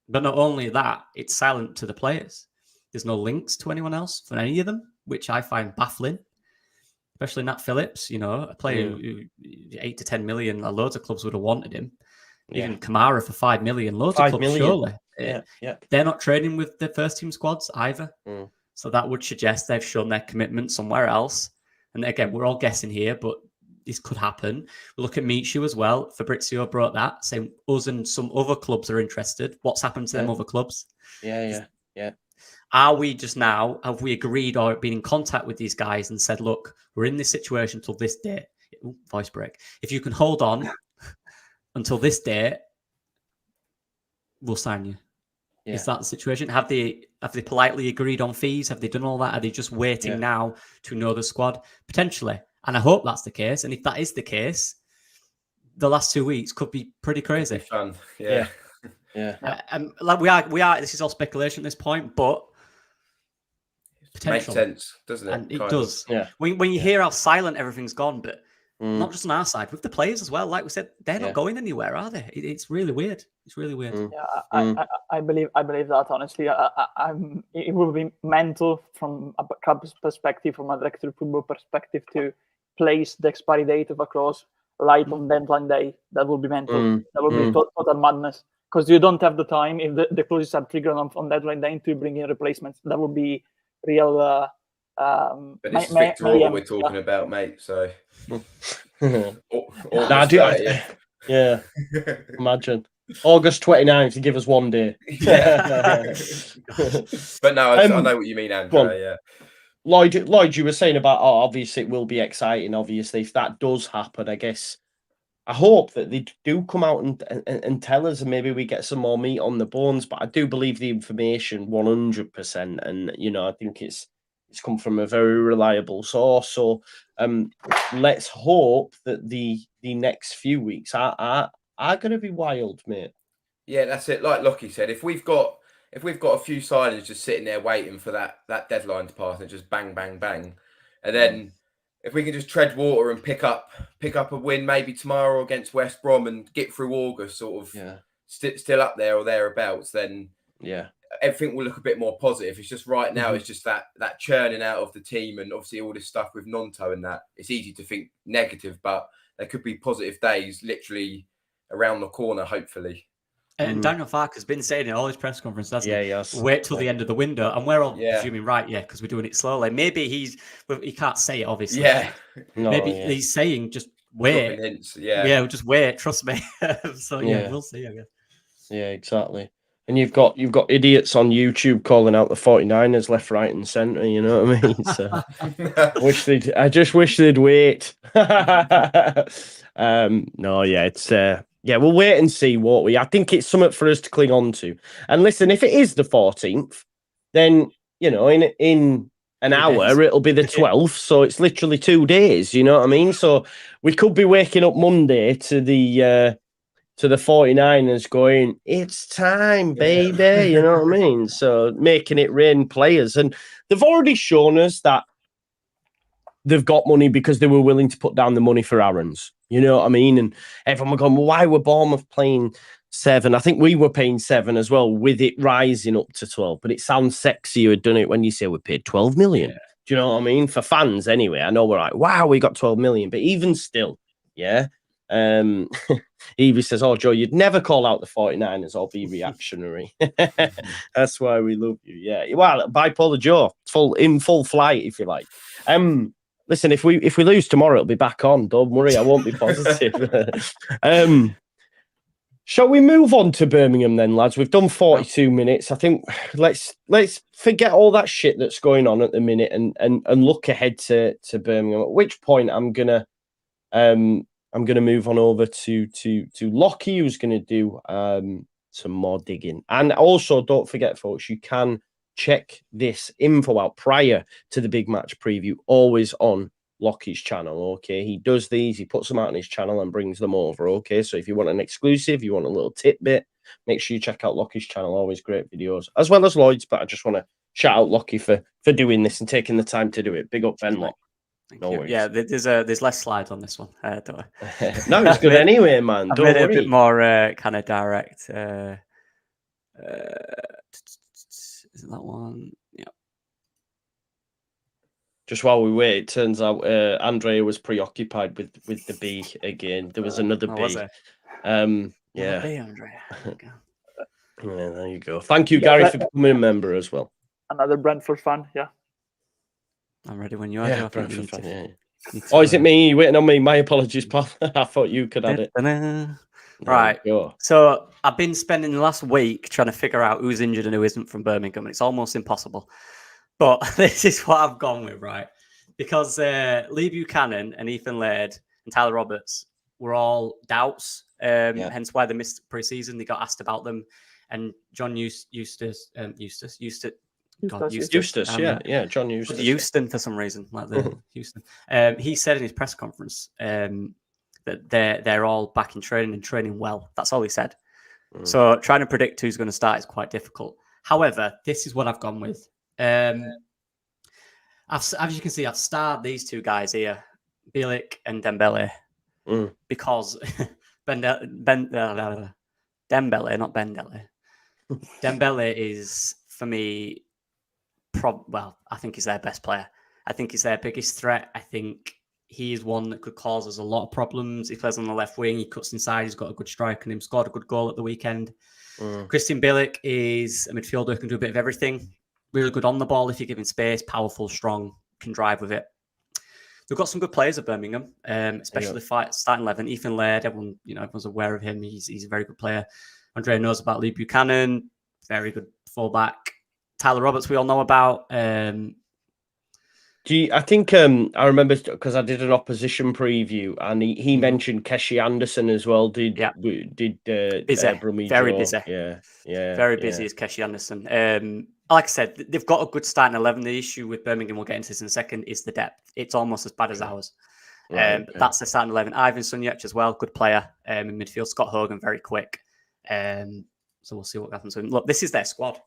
Speaker 4: But not only that, it's silent to the players. There's no links to anyone else for any of them, which I find baffling. Especially Nat Phillips, a player who 8 to 10 million, loads of clubs would have wanted him. Even Kamara for 5 million, loads of clubs, surely.
Speaker 1: Yeah.
Speaker 4: They're not training with the first team squads either. So that would suggest they've shown their commitment somewhere else. And again, we're all guessing here, but this could happen. We look at Michu as well. Fabrizio brought that, saying us and some other clubs are interested. What's happened to them other clubs?
Speaker 1: Yeah.
Speaker 4: Are we just now, have we agreed or been in contact with these guys and said, look, we're in this situation till this date. Ooh, voice break. If you can hold on until this date, we'll sign you. Yeah. Is that the situation? Have they politely agreed on fees? Have they done all that? Are they just waiting now to know the squad? Potentially. And I hope that's the case. And if that is the case, the last 2 weeks could be pretty crazy.
Speaker 2: It'd be fun. Yeah.
Speaker 4: Like we are. This is all speculation at this point, but potential.
Speaker 2: Makes sense, doesn't it?
Speaker 4: And it does.
Speaker 1: Yeah.
Speaker 4: When you hear how silent everything's gone, but not just on our side, with the players as well. Like we said, they're not going anywhere, are they? It's really weird. It's really weird.
Speaker 3: Yeah, I believe that honestly. It would be mental from a club's perspective, from a director football perspective, to place the expiry date of a clause right on deadline day. That would be mental. That would be total madness. Because you don't have the time, if the clauses are triggered on deadline day, to bring in replacements. That would be real.
Speaker 2: But this is Victor Orban we're talking about, mate. So,
Speaker 1: imagine August 29th to give us 1 day.
Speaker 2: But no, I know what you mean, Andrew. Yeah.
Speaker 1: Lloyd, you were saying about, obviously it will be exciting. Obviously, if that does happen, I guess I hope that they do come out and tell us, and maybe we get some more meat on the bones. But I do believe the information 100%, and I think it's It's come from a very reliable source. So let's hope that the next few weeks are going to be wild, mate.
Speaker 2: Yeah, that's it. Like Lockie said, if we've got a few signings just sitting there waiting for that deadline to pass and just bang, bang, bang, and then if we can just tread water and pick up a win maybe tomorrow against West Brom and get through August sort of still up there or thereabouts, then everything will look a bit more positive. It's just right now, it's just that churning out of the team, and obviously all this stuff with Nonto and that. It's easy to think negative, but there could be positive days literally around the corner, hopefully.
Speaker 4: And Daniel Farke has been saying in all his press conferences, hasn't he?
Speaker 1: Yes.
Speaker 4: Wait till the end of the window. And we're all presuming, right, because we're doing it slowly. Maybe he can't say it, obviously.
Speaker 2: Yeah.
Speaker 4: Maybe he's saying just wait.
Speaker 2: Hints,
Speaker 4: we'll just wait, trust me. So, we'll see, I guess.
Speaker 1: Yeah, exactly. And you've got idiots on YouTube calling out the 49ers left, right, and centre. You know what I mean? So I just wish they'd wait. We'll wait and see, won't we? I think it's something for us to cling on to. And listen, if it is the 14th, then in an hour it'll be the 12th. So it's literally 2 days. You know what I mean? So we could be waking up Monday to the 49ers going, it's time, baby. You know what I mean? So making it rain players. And they've already shown us that they've got money because they were willing to put down the money for Aaron's. You know what I mean? And everyone were going, well, why were Bournemouth playing 7? I think we were paying 7 as well, with it rising up to 12. But it sounds sexy you had done it when you say we paid 12 million. Yeah. Do you know what I mean? For fans, anyway. I know we're like, wow, we got 12 million. But even still, Evie says, oh, Joe, you'd never call out the 49ers or be reactionary. That's why we love you. Yeah. Well, bipolar Joe, in full flight, if you like. Listen, if we lose tomorrow, it'll be back on. Don't worry, I won't be positive. Shall we move on to Birmingham then, lads? We've done 42 minutes. I think let's forget all that shit that's going on at the minute and look ahead to Birmingham. At which point I'm gonna move on over to Lockie, who's gonna do some more digging. And also, don't forget, folks, you can check this info out prior to the big match preview, always on Lockie's channel. Okay, he does these, he puts them out on his channel and brings them over. Okay, so if you want an exclusive, you want a little tidbit, make sure you check out Lockie's channel. Always great videos, as well as Lloyd's. But I just want to shout out Lockie for doing this and taking the time to do it. Big up, Ben Lock.
Speaker 4: No worries. Yeah, there's less slides on this one. Don't I?
Speaker 1: No, it's good anyway, man. Don't worry.
Speaker 4: A bit more kind of direct. Isn't that one? Yeah.
Speaker 1: Just while we wait, it turns out Andrea was preoccupied with the B again. There was another B.
Speaker 4: Was it?
Speaker 1: Yeah.
Speaker 4: B, Andrea.
Speaker 1: Yeah, there you go. Thank you, Gary, for becoming a member as well.
Speaker 3: Another Brentford fan,
Speaker 4: I'm ready when you are.
Speaker 1: Yeah, Brentford fan, Oh, is it me? Waiting on me? My apologies, pal. I thought you could add it.
Speaker 4: Right. So I've been spending the last week trying to figure out who's injured and who isn't from Birmingham, and it's almost impossible. But this is what I've gone with, right? Because Lee Buchanan and Ethan Laird and Tyler Roberts were all doubts, hence why they missed pre-season. They got asked about them, and John Eustace, John Eustace. Houston for some reason, like the Houston. He said in his press conference that they're all back in training and training well. That's all he said. So trying to predict who's going to start is quite difficult. However, this is what I've gone with. As you can see, I've starred these two guys here, Bielik and Dembele, because Dembele, not Bendele. Dembele is, for me, I think he's their best player. I think he's their biggest threat. I think he is one that could cause us a lot of problems. He plays on the left wing. He cuts inside. He's got a good strike on him. Scored a good goal at the weekend. Christian Bielik is a midfielder who can do a bit of everything. Really good on the ball if you give him space. Powerful, strong, can drive with it. They've got some good players at Birmingham, especially starting 11. Ethan Laird, everyone's aware of him. He's a very good player. Andrea knows about Lee Buchanan, very good fullback. Tyler Roberts, we all know about.
Speaker 1: I think I remember because I did an opposition preview and he mentioned Keshi Anderson as well.
Speaker 4: Busy.
Speaker 1: Very busy.
Speaker 4: Very busy is Keshi Anderson. like I said, they've got a good starting 11. The issue with Birmingham, we'll get into this in a second, is the depth. It's almost as bad as ours. But that's the starting 11. Ivan Sunjic as well, good player in midfield. Scott Hogan, very quick. So we'll see what happens. Look, this is their squad.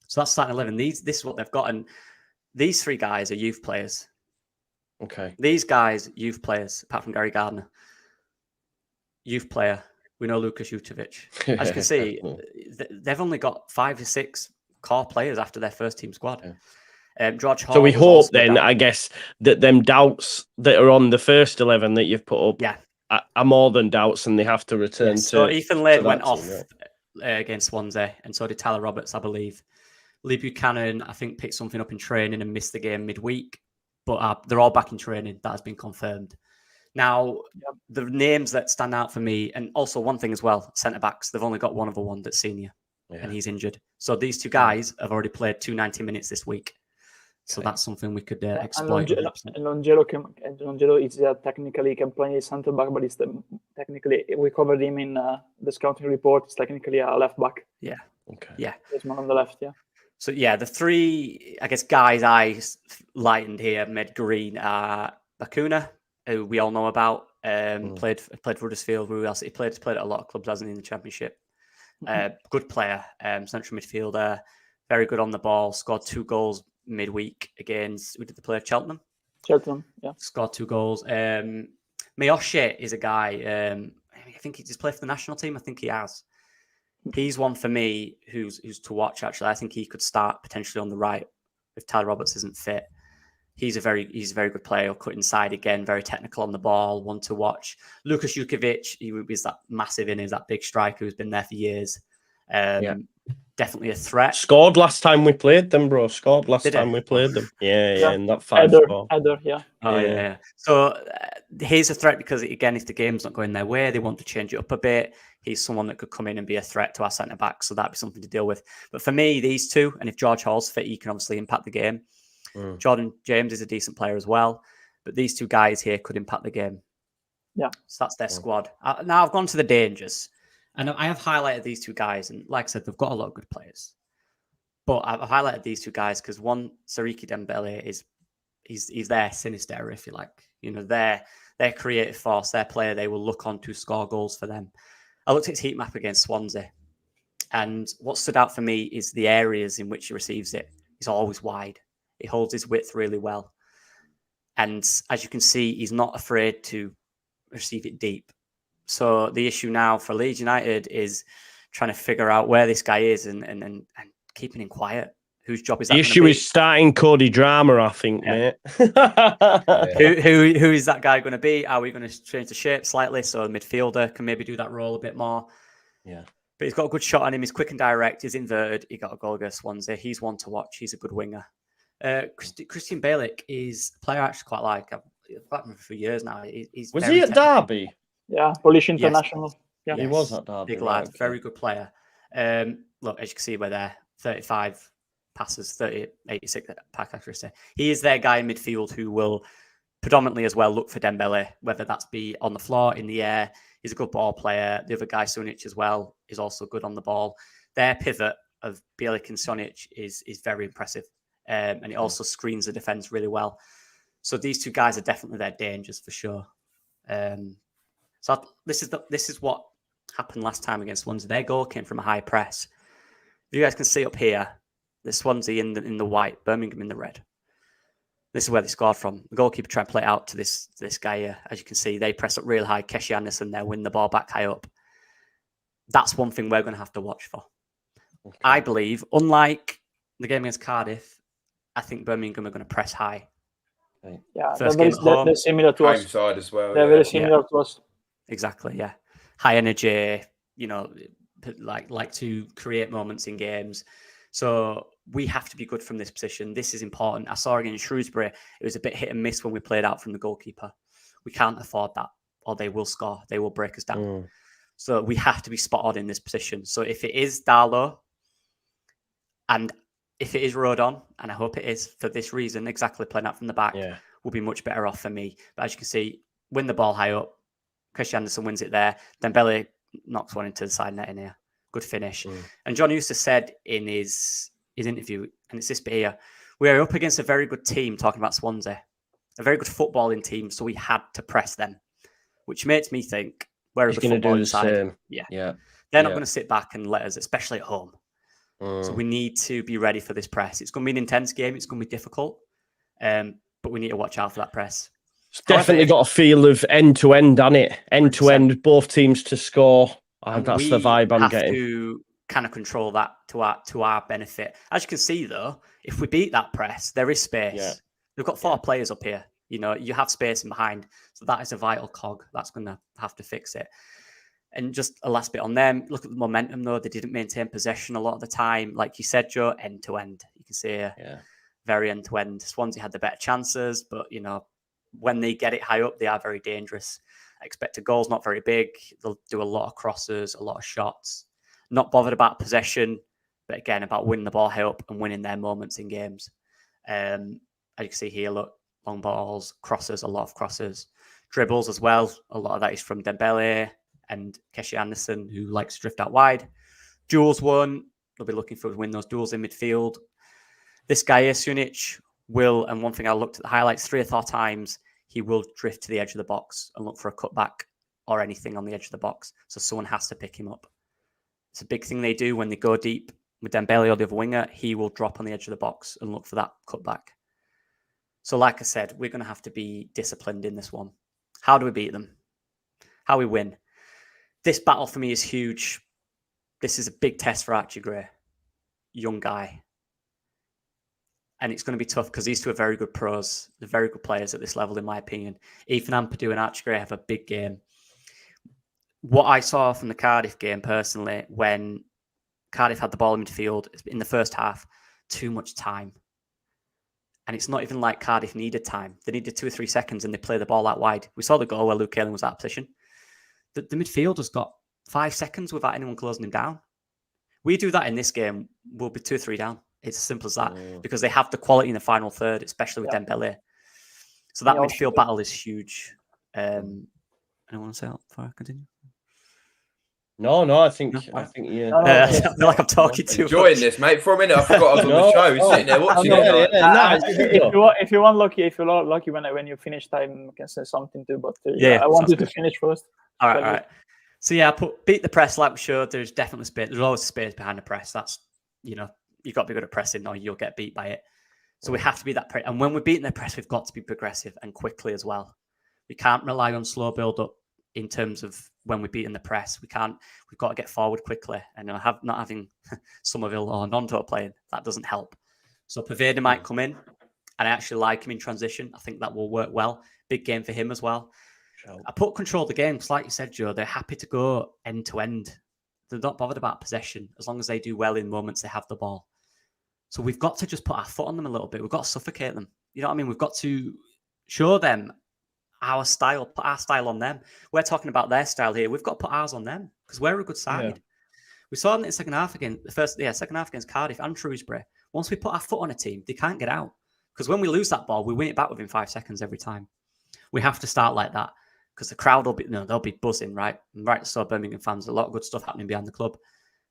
Speaker 4: So that's starting 11. This is what they've got. And these 3 guys are youth players.
Speaker 1: Okay.
Speaker 4: These guys, youth players, apart from Gary Gardner. Youth player. We know Lukas Jutovic. As you can see, they've only got 5 or 6 core players after their first team squad. George Hall.
Speaker 1: So we hope then, I guess, that them doubts that are on the first 11 that you've put up are more than doubts, and they have to return to.
Speaker 4: So Ethan Laird went off against Swansea, and so did Tyler Roberts, I believe. Lee Buchanan, I think, picked something up in training and missed the game midweek, but they're all back in training. That has been confirmed. Now, the names that stand out for me, and also one thing as well, centre-backs, they've only got one other one that's senior, and he's injured. So these 2 guys have already played 2 90 minutes this week. So that's something we could exploit.
Speaker 3: And Longelo is technically can play centre-back, but it's technically, we covered him in the scouting report, it's technically a left-back.
Speaker 4: Yeah.
Speaker 1: Okay.
Speaker 4: Yeah.
Speaker 3: There's one on the left,
Speaker 4: So, the 3, I guess, guys I lightened here, mid green, are Bakuna, who we all know about, played for Huddersfield. Who else? He played at a lot of clubs, hasn't he, in the Championship? Good player, central midfielder, very good on the ball, scored 2 goals midweek against, who did they play? Cheltenham,
Speaker 3: yeah.
Speaker 4: Scored 2 goals. Mioshe is a guy, I think he just played for the national team. I think he has. He's one for me who's to watch, actually. I think he could start potentially on the right if Tyler Roberts isn't fit. He's a very good player. He'll cut inside again, very technical on the ball, one to watch. Lukas Jukovic, he was that massive in, he's that big striker who's been there for years. Definitely a threat.
Speaker 1: Scored last time we played them, bro. Scored last time we played them. Yeah, in that 5-4.
Speaker 3: Either.
Speaker 4: So he's a threat because, again, if the game's not going their way, they want to change it up a bit. He's someone that could come in and be a threat to our centre-back, so that'd be something to deal with. But for me, these 2, and if George Hall's fit, he can obviously impact the game. Jordan James is a decent player as well, but these 2 guys here could impact the game.
Speaker 3: Yeah.
Speaker 4: So that's their squad. Now I've gone to the dangers, and I have highlighted these 2 guys, and like I said, they've got a lot of good players. But I've highlighted these 2 guys because one, Sariki Dembele, he's their sinister, if you like. You know, their creative force, their player they will look on to score goals for them. I looked at his heat map against Swansea, and what stood out for me is the areas in which he receives it. He's always wide. He holds his width really well. And as you can see, he's not afraid to receive it deep. So the issue now for Leeds United is trying to figure out where this guy is and keeping him quiet. Whose job is that?
Speaker 1: The issue is starting Cody Drama, I think, mate.
Speaker 4: Who is that guy going to be? Are we going to change the shape slightly so the midfielder can maybe do that role a bit more?
Speaker 1: Yeah.
Speaker 4: But he's got a good shot on him. He's quick and direct. He's inverted. He got a goal against Swansea. He's one to watch. He's a good winger. Christian Bielik is a player I actually quite like. I've liked him for years now.
Speaker 1: Was he at Derby?
Speaker 3: Yeah, Polish international.
Speaker 1: Yes. Yeah, he was at Derby.
Speaker 4: Big lad, very good player. Look, as you can see, we're there. 35 passes, 30, 86 pack accuracy. He is their guy in midfield who will predominantly as well look for Dembele, whether that's be on the floor, in the air. He's a good ball player. The other guy, Sunic, as well, is also good on the ball. Their pivot of Bielik and Sonic is very impressive. And it also screens the defense really well. So these 2 guys are definitely their dangers for sure. So this is what happened last time against Swansea. Their goal came from a high press. You guys can see up here, the Swansea in the white, Birmingham in the red. This is where they scored from. The goalkeeper tried to play it out to this guy here. As you can see, they press up real high. Keshi Anderson there, win the ball back high up. That's one thing we're going to have to watch for. Okay. I believe, unlike the game against Cardiff, I think Birmingham are going to press high.
Speaker 3: Yeah, they're similar to us.
Speaker 2: Side as well.
Speaker 3: They're very similar to us.
Speaker 4: Exactly, yeah. High energy, you know, like to create moments in games. So we have to be good from this position. This is important. I saw against Shrewsbury, it was a bit hit and miss when we played out from the goalkeeper. We can't afford that, or they will score. They will break us down. So we have to be spot on in this position. So if it is Darlow, and if it is Rodon, and I hope it is for this reason, exactly playing out from the back, will be much better off for me. But as you can see, win the ball high up. Christian Anderson wins it there. Dembele knocks one into the side net in here. Good finish. And John Eustace said in his interview, and it's this bit here. We are up against a very good team, talking about Swansea, a very good footballing team, so we had to press them, which makes me think we're a good footballing side. Yeah. They're not going to sit back and let us, especially at home. So we need to be ready for this press. It's going to be an intense game. It's going to be difficult, but we need to watch out for that press.
Speaker 1: It's definitely got a feel of end-to-end, hasn't it? End-to-end, both teams to score. That's the vibe I'm getting.
Speaker 4: We have to kind of control that to our benefit. As you can see, though, if we beat that press, there is space. Yeah. We've got 4 players up here. You know, you have space in behind. So that is a vital cog. That's going to have to fix it. And just a last bit on them. Look at the momentum, though. They didn't maintain possession a lot of the time. Like you said, Joe, end-to-end. You can see very end-to-end. Swansea had the better chances, but, you know, when they get it high up, they are very dangerous. Expected goals, not very big. They'll do a lot of crosses, a lot of shots. Not bothered about possession, but again, about winning the ball high up and winning their moments in games. As you can see here, look, long balls, crosses, a lot of crosses. Dribbles as well. A lot of that is from Dembele and Keshi Anderson, who likes to drift out wide. Duels won. They'll be looking for to win those duels in midfield. This guy here, Sunic, will, and one thing I looked at the highlights 3 or 4 times, he will drift to the edge of the box and look for a cutback or anything on the edge of the box. So someone has to pick him up. It's a big thing they do when they go deep with Dembele or the other winger. He will drop on the edge of the box and look for that cutback. So like I said, we're going to have to be disciplined in this one. How do we beat them? How we win? This battle for me is huge. This is a big test for Archie Gray. Young guy. And it's going to be tough because these two are very good pros. They're very good players at this level, in my opinion. Ethan Ampadu and Archie Gray have a big game. What I saw from the Cardiff game, personally, when Cardiff had the ball in midfield in the first half, too much time. And it's not even like Cardiff needed time. They needed 2 or 3 seconds and they play the ball out wide. We saw the goal where Luke Ayling was out of position. The midfielder's got 5 seconds without anyone closing him down. We do that in this game, we'll be 2 or 3 down. It's as simple as that because they have the quality in the final third, especially with Dembele. So that midfield battle is huge. Anyone want to say that before I continue?
Speaker 1: No, I think I feel
Speaker 4: like I'm talking too
Speaker 2: enjoying
Speaker 4: much.
Speaker 2: this, mate. For a minute, I forgot I was on the show, sitting there watching it.
Speaker 3: If you want lucky, when you finish time, I can say something too. But I want you to finish first.
Speaker 4: All right. So yeah, beat the press like we showed. There's definitely space. There's always space behind the press. That's, you know, you've got to be good at pressing or you'll get beat by it. So we have to be that. And when we're beating the press, we've got to be progressive and quickly as well. We can't rely on slow build up in terms of when we're beating the press. We've got to get forward quickly. And not having Somerville or Nonto playing, that doesn't help. So Paveda might come in, and I actually like him in transition. I think that will work well. Big game for him as well. I put control of the game because, like you said, Joe, they're happy to go end to end. They're not bothered about possession as long as they do well in moments they have the ball. So we've got to just put our foot on them a little bit. We've got to suffocate them. You know what I mean? We've got to show them our style, put our style on them. We're talking about their style here. We've got to put ours on them because we're a good side. Yeah. We saw it in the second half second half against Cardiff and Shrewsbury. Once we put our foot on a team, they can't get out. Because when we lose that ball, we win it back within 5 seconds every time. We have to start like that because the crowd will be, they'll be buzzing, right? And right, so Birmingham fans, a lot of good stuff happening behind the club.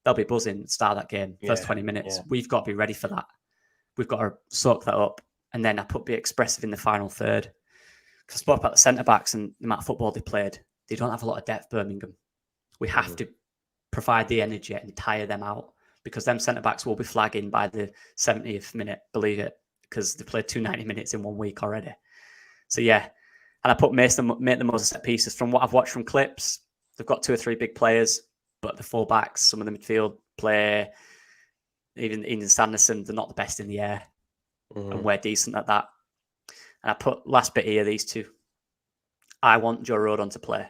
Speaker 4: They'll be buzzing at the start of that game, first 20 minutes. Yeah. We've got to be ready for that. We've got to soak that up. And then be expressive in the final third. Because I spoke about the centre-backs and the amount of football they played. They don't have a lot of depth, Birmingham. We have to provide the energy and tire them out because them centre-backs will be flagging by the 70th minute, believe it, because they played 290 minutes in 1 week already. So, yeah. And I put make the most of set pieces. From what I've watched from clips, they've got 2 or 3 big players, but the full-backs, some of the midfield play, even Sanderson, they're not the best in the air. And we're decent at that. And I put last bit here, these two. I want Joe Rodon to play.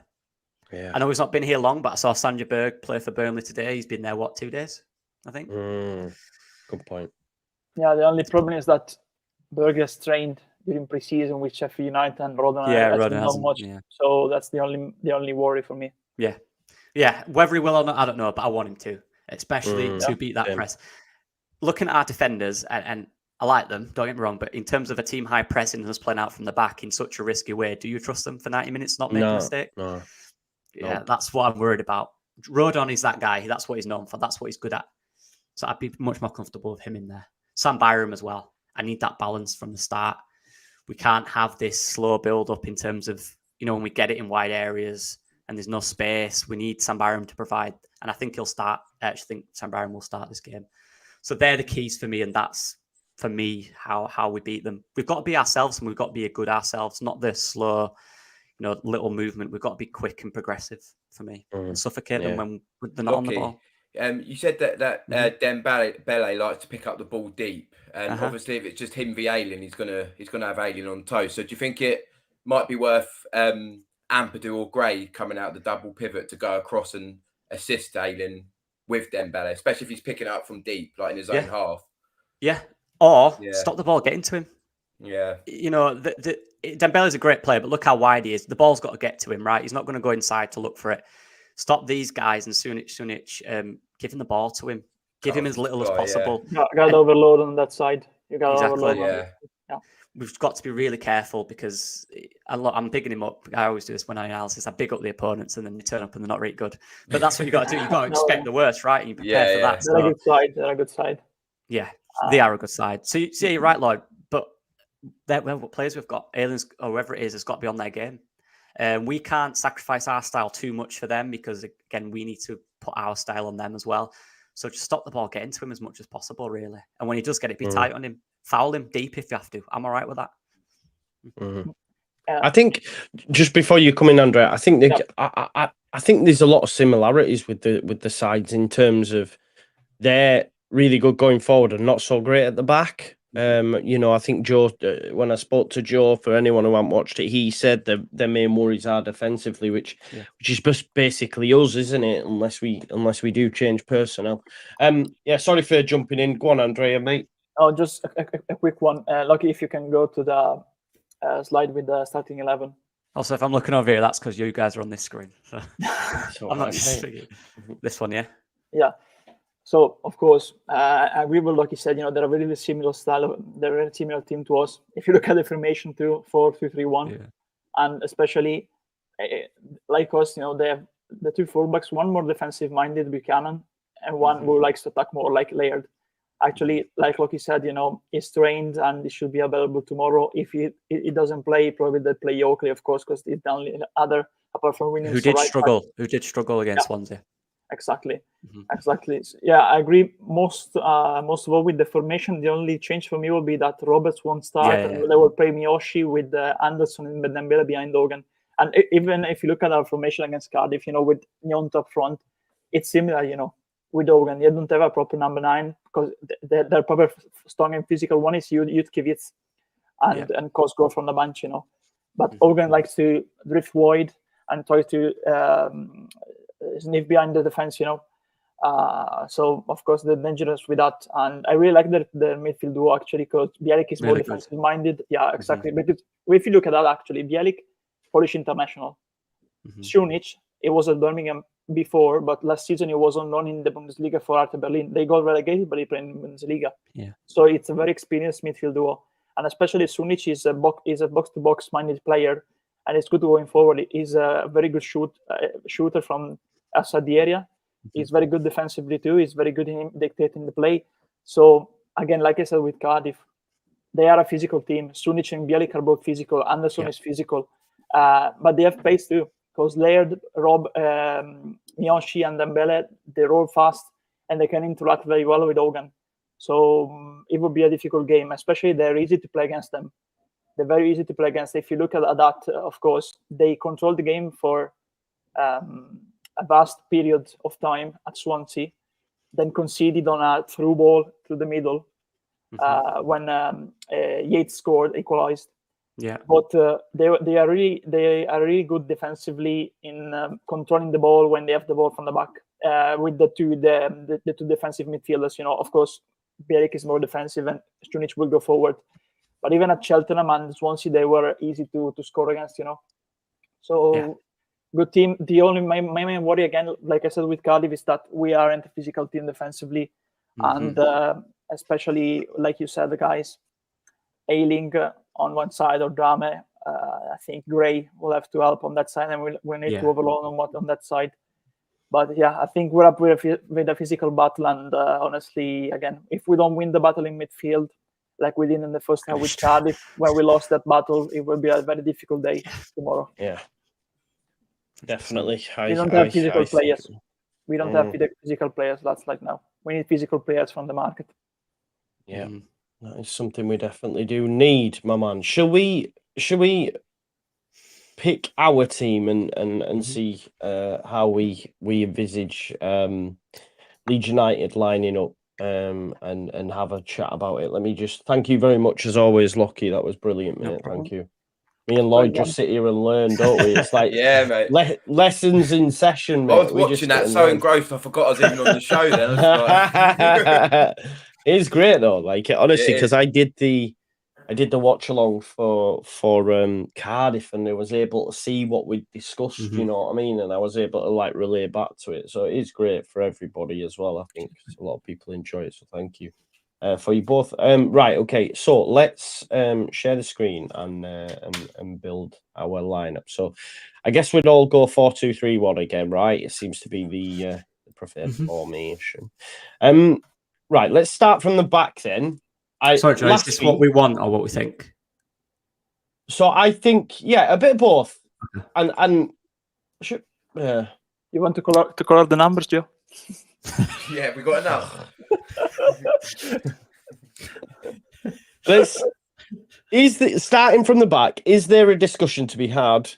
Speaker 4: Yeah. I know he's not been here long, but I saw Sanja Berg play for Burnley today. He's been there, 2 days, I think?
Speaker 1: Good point.
Speaker 3: Yeah, the only problem is that Berg has trained during pre-season with Sheffield United and Rodon.
Speaker 4: Rodon
Speaker 3: not much. Yeah. So that's the only worry for me.
Speaker 4: Yeah. Whether he will or not, I don't know, but I want him to, especially to beat that press. Looking at our defenders, and I like them, don't get me wrong, but in terms of a team high pressing and us playing out from the back in such a risky way, do you trust them for 90 minutes not making a mistake?
Speaker 1: No.
Speaker 4: Yeah, that's what I'm worried about. Rodon is that guy. That's what he's known for. That's what he's good at. So I'd be much more comfortable with him in there. Sam Byram as well. I need that balance from the start. We can't have this slow build up in terms of, when we get it in wide areas and there's no space, we need Sam Byram to provide. And I think he'll start. I actually think Sam Byram will start this game. So they're the keys for me. And that's, for me, how we beat them. We've got to be ourselves, and we've got to be a good ourselves, not the slow, little movement. We've got to be quick and progressive for me, and suffocate them when they're not on the ball.
Speaker 2: You said that Dembele likes to pick up the ball deep, and obviously if it's just him v Ayling, he's gonna have Ayling on toast. So do you think it might be worth Ampadu or Gray coming out the double pivot to go across and assist Ayling with Dembele, especially if he's picking it up from deep, like in his own half?
Speaker 4: Yeah, or stop the ball getting to him.
Speaker 2: Yeah,
Speaker 4: Dembele's a great player, but look how wide he is. The ball's got to get to him, right? He's not going to go inside to look for it. Stop these guys, and Sunic, give him the ball to him. Give him as little as possible.
Speaker 3: Yeah. Got to overload on that side. You got to overload.
Speaker 2: Yeah.
Speaker 4: We've got to be really careful because I'm bigging him up. I always do this when I analysis. I big up the opponents and then they turn up and they're not really good. But that's what you got to do. You've got to expect the worst, right? And you prepare for that.
Speaker 3: They're a good side. They're a good side.
Speaker 4: Yeah, they are a good side. So you're right, Lloyd. But what players we've got, Aliens or whoever it is, has got to be on their game. We can't sacrifice our style too much for them because, again, we need to put our style on them as well. So just stop the ball getting to him as much as possible, really. And when he does get it, be tight on him. Foul him deep if you have to. I'm all right with that.
Speaker 1: I think just before you come in, Andrea, I think I think there's a lot of similarities with the sides in terms of they're really good going forward and not so great at the back. I think Joe, when I spoke to Joe, for anyone who hasn't watched it, he said their main worries are defensively, which is just basically us, isn't it? Unless we do change personnel. Sorry for jumping in. Go on, Andrea, mate.
Speaker 3: Oh, just a quick one. Lucky, if you can go to the slide with the starting 11.
Speaker 4: Also, if I'm looking over here, that's because you guys are on this screen. So I'm not just this one, yeah.
Speaker 3: Yeah. So, of course, I agree with what you said. They're a very similar style. They're a very similar team to us. If you look at the formation too, 4-2-3-1, and especially like us, they have the two fullbacks, one more defensive-minded, Buchanan, and one who likes to attack more, like Laird. Actually, like Loki said, he's trained and he should be available tomorrow. If he doesn't play, probably they'll play Oakley, of course, because he's the only other, apart from winning.
Speaker 4: Who did struggle against Swansea.
Speaker 3: Exactly. Yeah, I agree most of all with the formation. The only change for me will be that Roberts won't start, and they will play Miyoshi with Anderson and Dembele behind Hogan. And even if you look at our formation against Cardiff, with Nyont up front, it's similar, with Hogan. You don't have a proper number 9 because they're proper strong and physical. One is Jutkiewicz and Cosgrove from the bench, But Hogan likes to drift wide and try to sniff behind the defense, So, of course, they're dangerous with that. And I really like the midfield duo, actually, because Bielik is more defensive-minded. Yeah, exactly. Because if you look at that, actually, Bielik, Polish international. Sunic, it was at Birmingham before, but last season he was on loan in the Bundesliga for Hertha Berlin. They got relegated, but he played in the Bundesliga.
Speaker 4: Yeah.
Speaker 3: So it's a very experienced midfield duo. And especially Sunic is a box-to-box minded player, and it's good going forward. He's a very good shooter from outside the area. He's very good defensively too. He's very good in dictating the play. So again, like I said with Cardiff, they are a physical team. Sunic and Bielik are both physical. Anderson is physical, but they have pace too. Because Laird, Rob, Miyoshi, and Dembele, they roll fast and they can interact very well with Hogan. So it would be a difficult game, especially they're easy to play against them. They're very easy to play against. If you look at that, of course, they control the game for a vast period of time at Swansea, then conceded on a through ball through the middle when Yates scored, equalized.
Speaker 4: Yeah,
Speaker 3: but they are really good defensively in controlling the ball when they have the ball from the back. With the two defensive midfielders, of course, Bielik is more defensive and Sunic will go forward. But even at Cheltenham and Swansea, they were easy to score against. So good team. The only my main worry again, like I said with Cardiff, is that we aren't a physical team defensively, and especially like you said, the guys, Ayling on one side or Drame. I think Gray will have to help on that side, and we need to overload on that side. But yeah, I think we're up with a physical battle. And honestly, again, if we don't win the battle in midfield, like we did in the first half with Cardiff, where we lost that battle, it will be a very difficult day tomorrow.
Speaker 1: Yeah, definitely.
Speaker 3: We don't have physical players. We don't have physical players. That's like now. We need physical players from the market.
Speaker 1: Yeah, that is something we definitely do need, my man. Shall we pick our team and see how we envisage Leeds United lining up and have a chat about it? Let me just thank you very much as always, Lockie. That was brilliant, mate. Thank you. Me and Lloyd just sit here and learn, don't we? It's like
Speaker 2: mate.
Speaker 1: Lessons in session, mate.
Speaker 2: I was watching that so engrossed I forgot I was even on the show then. Like...
Speaker 1: It's great though, like honestly, because I did the watch along for Cardiff, and I was able to see what we discussed, you know what I mean, and I was able to like relay back to it. So it is great for everybody as well. I think a lot of people enjoy it. So thank you for you both. Right, okay. So let's share the screen and build our lineup. So I guess we'd all go 4-2-3-1 again, right? It seems to be the preferred formation. Right, let's start from the back then.
Speaker 4: Sorry, Joe, is this what we want or what we think?
Speaker 1: So I think, yeah, a bit of both. And you
Speaker 3: want to color the numbers, Joe?
Speaker 2: Yeah, we got enough.
Speaker 1: Starting from the back, is there a discussion to be had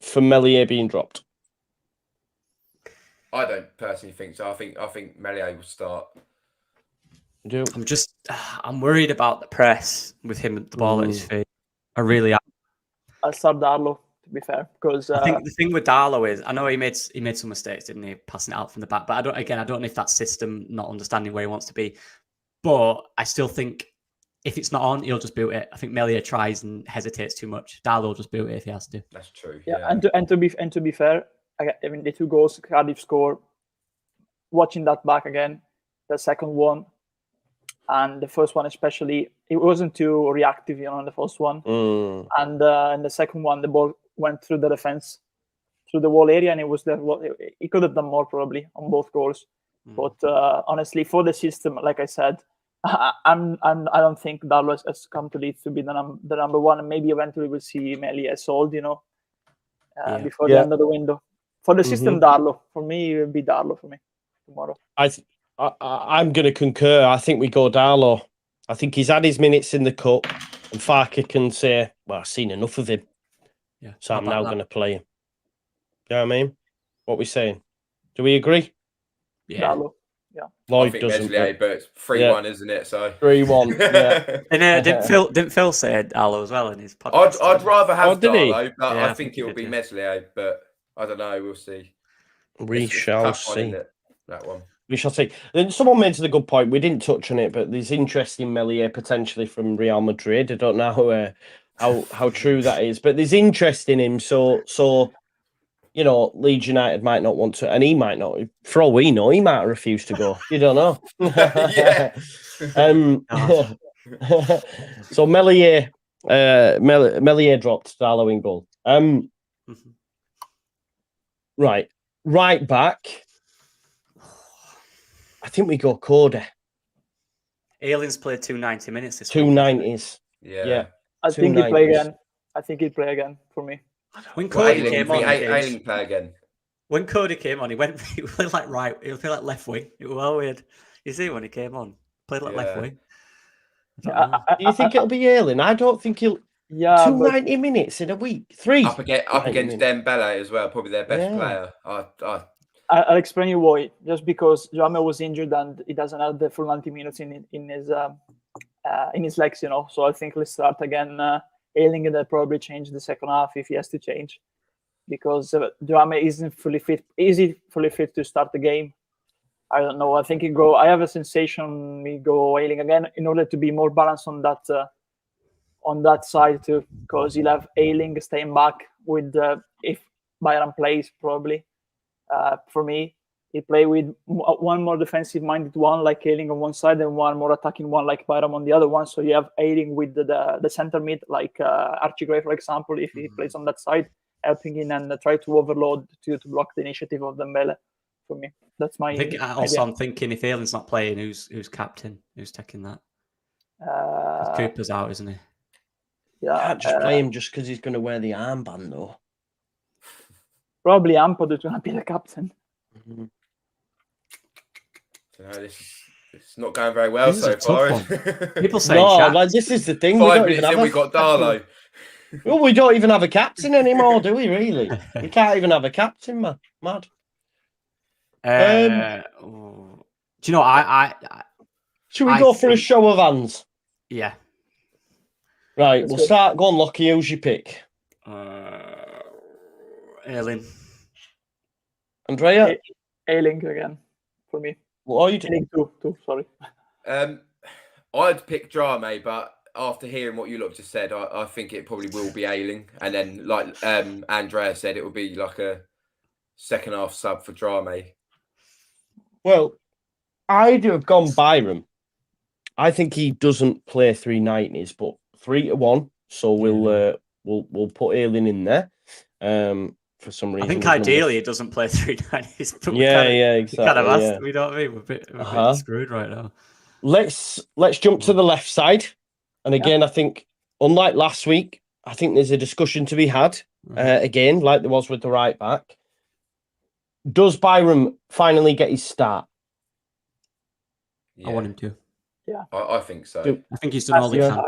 Speaker 1: for Meslier being dropped?
Speaker 2: I don't personally think so. I think Meslier will start.
Speaker 4: I'm worried about the press with him at the ball at his feet. I really am.
Speaker 3: I'll start Darlow, to be fair, because
Speaker 4: I think the thing with Darlow is I know he made some mistakes, didn't he, passing it out from the back. But I don't know if that's system not understanding where he wants to be. But I still think if it's not on, he'll just boot it. I think Meslier tries and hesitates too much. Darlow will just boot it if he has to.
Speaker 2: That's true.
Speaker 3: Yeah. And to be fair, I mean the 2 goals Cardiff scored. Watching that back again, the second one. And the first one, especially, it wasn't too reactive, you know, in the first one. And in the second one, the ball went through the defense, through the wall area, and it was there. Well, he could have done more probably on both goals. But honestly, for the system, like I said, I don't think Darlow has come to Leeds to be the number one, and maybe eventually we'll see Meslier sold, you know, before the end of the window. For the system, Darlow. For me, it will be Darlow for me tomorrow.
Speaker 1: I'm going to concur. I think we go Darlow. I think he's had his minutes in the cup, and Farke can say, well, I've seen enough of him.
Speaker 4: Yeah.
Speaker 1: So I'm now going to play him. You know what I mean? What we saying? Do we agree?
Speaker 3: Yeah. Darlow. Yeah.
Speaker 2: Lloyd doesn't. Meslier, but it's 3-1, isn't it? So
Speaker 1: 3-1. Yeah.
Speaker 4: And didn't Phil say Darlow as well in his podcast?
Speaker 2: I'd rather have Darlow, but
Speaker 4: yeah,
Speaker 2: I think it will be Meslier. But I don't know. We'll see.
Speaker 1: We shall see.
Speaker 2: That one.
Speaker 1: We shall see. Then someone mentioned a good point. We didn't touch on it, but there's interest in Meslier potentially from Real Madrid. I don't know how true that is, but there's interest in him. So you know, Leeds United might not want to, and he might not. For all we know, he might refuse to go. You don't know. So Meslier dropped Darlow in goal. Right back. I think we go Cody.
Speaker 4: Ayling's played 290 minutes this
Speaker 1: 290s.
Speaker 2: Yeah.
Speaker 3: I think he'll play again. I think he'll play again for me.
Speaker 4: When Cody came on,
Speaker 2: Ayling play again.
Speaker 4: When Cody came on, he went like right. He played like left wing. It was well weird. You see when he came on, played like left wing.
Speaker 1: Do you think it'll be Ayling? I don't think he'll.
Speaker 3: Yeah,
Speaker 1: 290 minutes in a week. 3
Speaker 2: up against Dembele as well. Probably their best player.
Speaker 3: I'll explain you why. Just because Jamel was injured and he doesn't have the full 90 minutes in his legs, you know. So I think let's start again. Ayling and probably change the second half if he has to change, because Jamel isn't fully fit. Is he fully fit to start the game? I don't know. I think he go. I have a sensation we go Ayling again in order to be more balanced on that side too, because he'll have Ayling staying back with if Bayern plays probably. For me, he play with one more defensive-minded one like Ayling on one side and one more attacking one like Bayram on the other one. So you have Ayling with the center mid like Archie Gray, for example, if he plays on that side, helping in and try to overload to block the initiative of Dembele. For me, that's my.
Speaker 4: I'm thinking if Ayling's not playing, who's captain? Who's taking that? Cooper's out, isn't he?
Speaker 3: Yeah,
Speaker 1: can't just play him just because he's going to wear the armband, though.
Speaker 3: Probably Ampadu is going to be the captain.
Speaker 2: Mm-hmm. This is not going very well so far.
Speaker 4: People say
Speaker 1: like, this is the thing.
Speaker 2: 5 minutes in, we got Darlow.
Speaker 1: Well, we don't even have a captain anymore, do we? Really? We can't even have a captain, man. Mad.
Speaker 4: Do you know?
Speaker 1: Should we go for a show of hands?
Speaker 4: Yeah.
Speaker 1: Right, we'll start. Go on, Lockie. Who's your pick?
Speaker 4: Ayling.
Speaker 1: Andrea?
Speaker 3: Ayling again, for me.
Speaker 1: What are you doing?
Speaker 3: Ayling too, sorry.
Speaker 2: I'd pick Drame, but after hearing what you lot just said, I think it probably will be Ayling. And then, like Andrea said, it will be like a second half sub for Drame.
Speaker 1: Well, I'd have gone Byram. I think he doesn't play 390s, but 3-1. So we'll put Ayling in there. For some reason,
Speaker 4: I think ideally it doesn't play 390s. But
Speaker 1: exactly.
Speaker 4: Kind of asked, we don't mean we're a bit screwed right now.
Speaker 1: Let's jump to the left side, and again, I think unlike last week, I think there's a discussion to be had again, like there was with the right back. Does Byram finally get his start?
Speaker 2: Yeah.
Speaker 4: I want him to.
Speaker 3: Yeah,
Speaker 2: I think so.
Speaker 4: I think he's done all he can.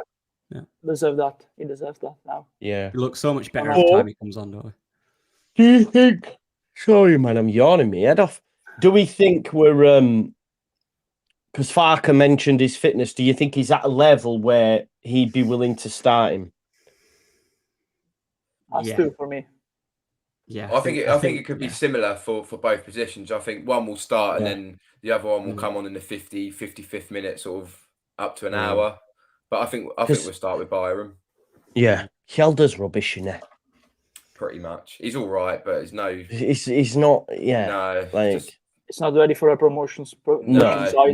Speaker 4: Yeah,
Speaker 3: deserve that. He deserves that now.
Speaker 1: Yeah,
Speaker 4: he looks so much better every time he comes on, don't we?
Speaker 1: Do you think? Sorry, man, I'm yawning my head off. Do we think we're because Farker mentioned his fitness? Do you think he's at a level where he'd be willing to start him?
Speaker 3: That's two for me.
Speaker 2: Yeah, I think it could be similar for both positions. I think one will start and then the other one will come on in the 55th minute, sort of up to an hour. But I think we'll start with Byram.
Speaker 1: Yeah, Kjelda's rubbish, isn't he?
Speaker 2: Pretty much. He's all right, but he's
Speaker 1: not. Yeah,
Speaker 2: no,
Speaker 1: like
Speaker 3: it's not ready for a promotion.
Speaker 1: No,
Speaker 4: he's not.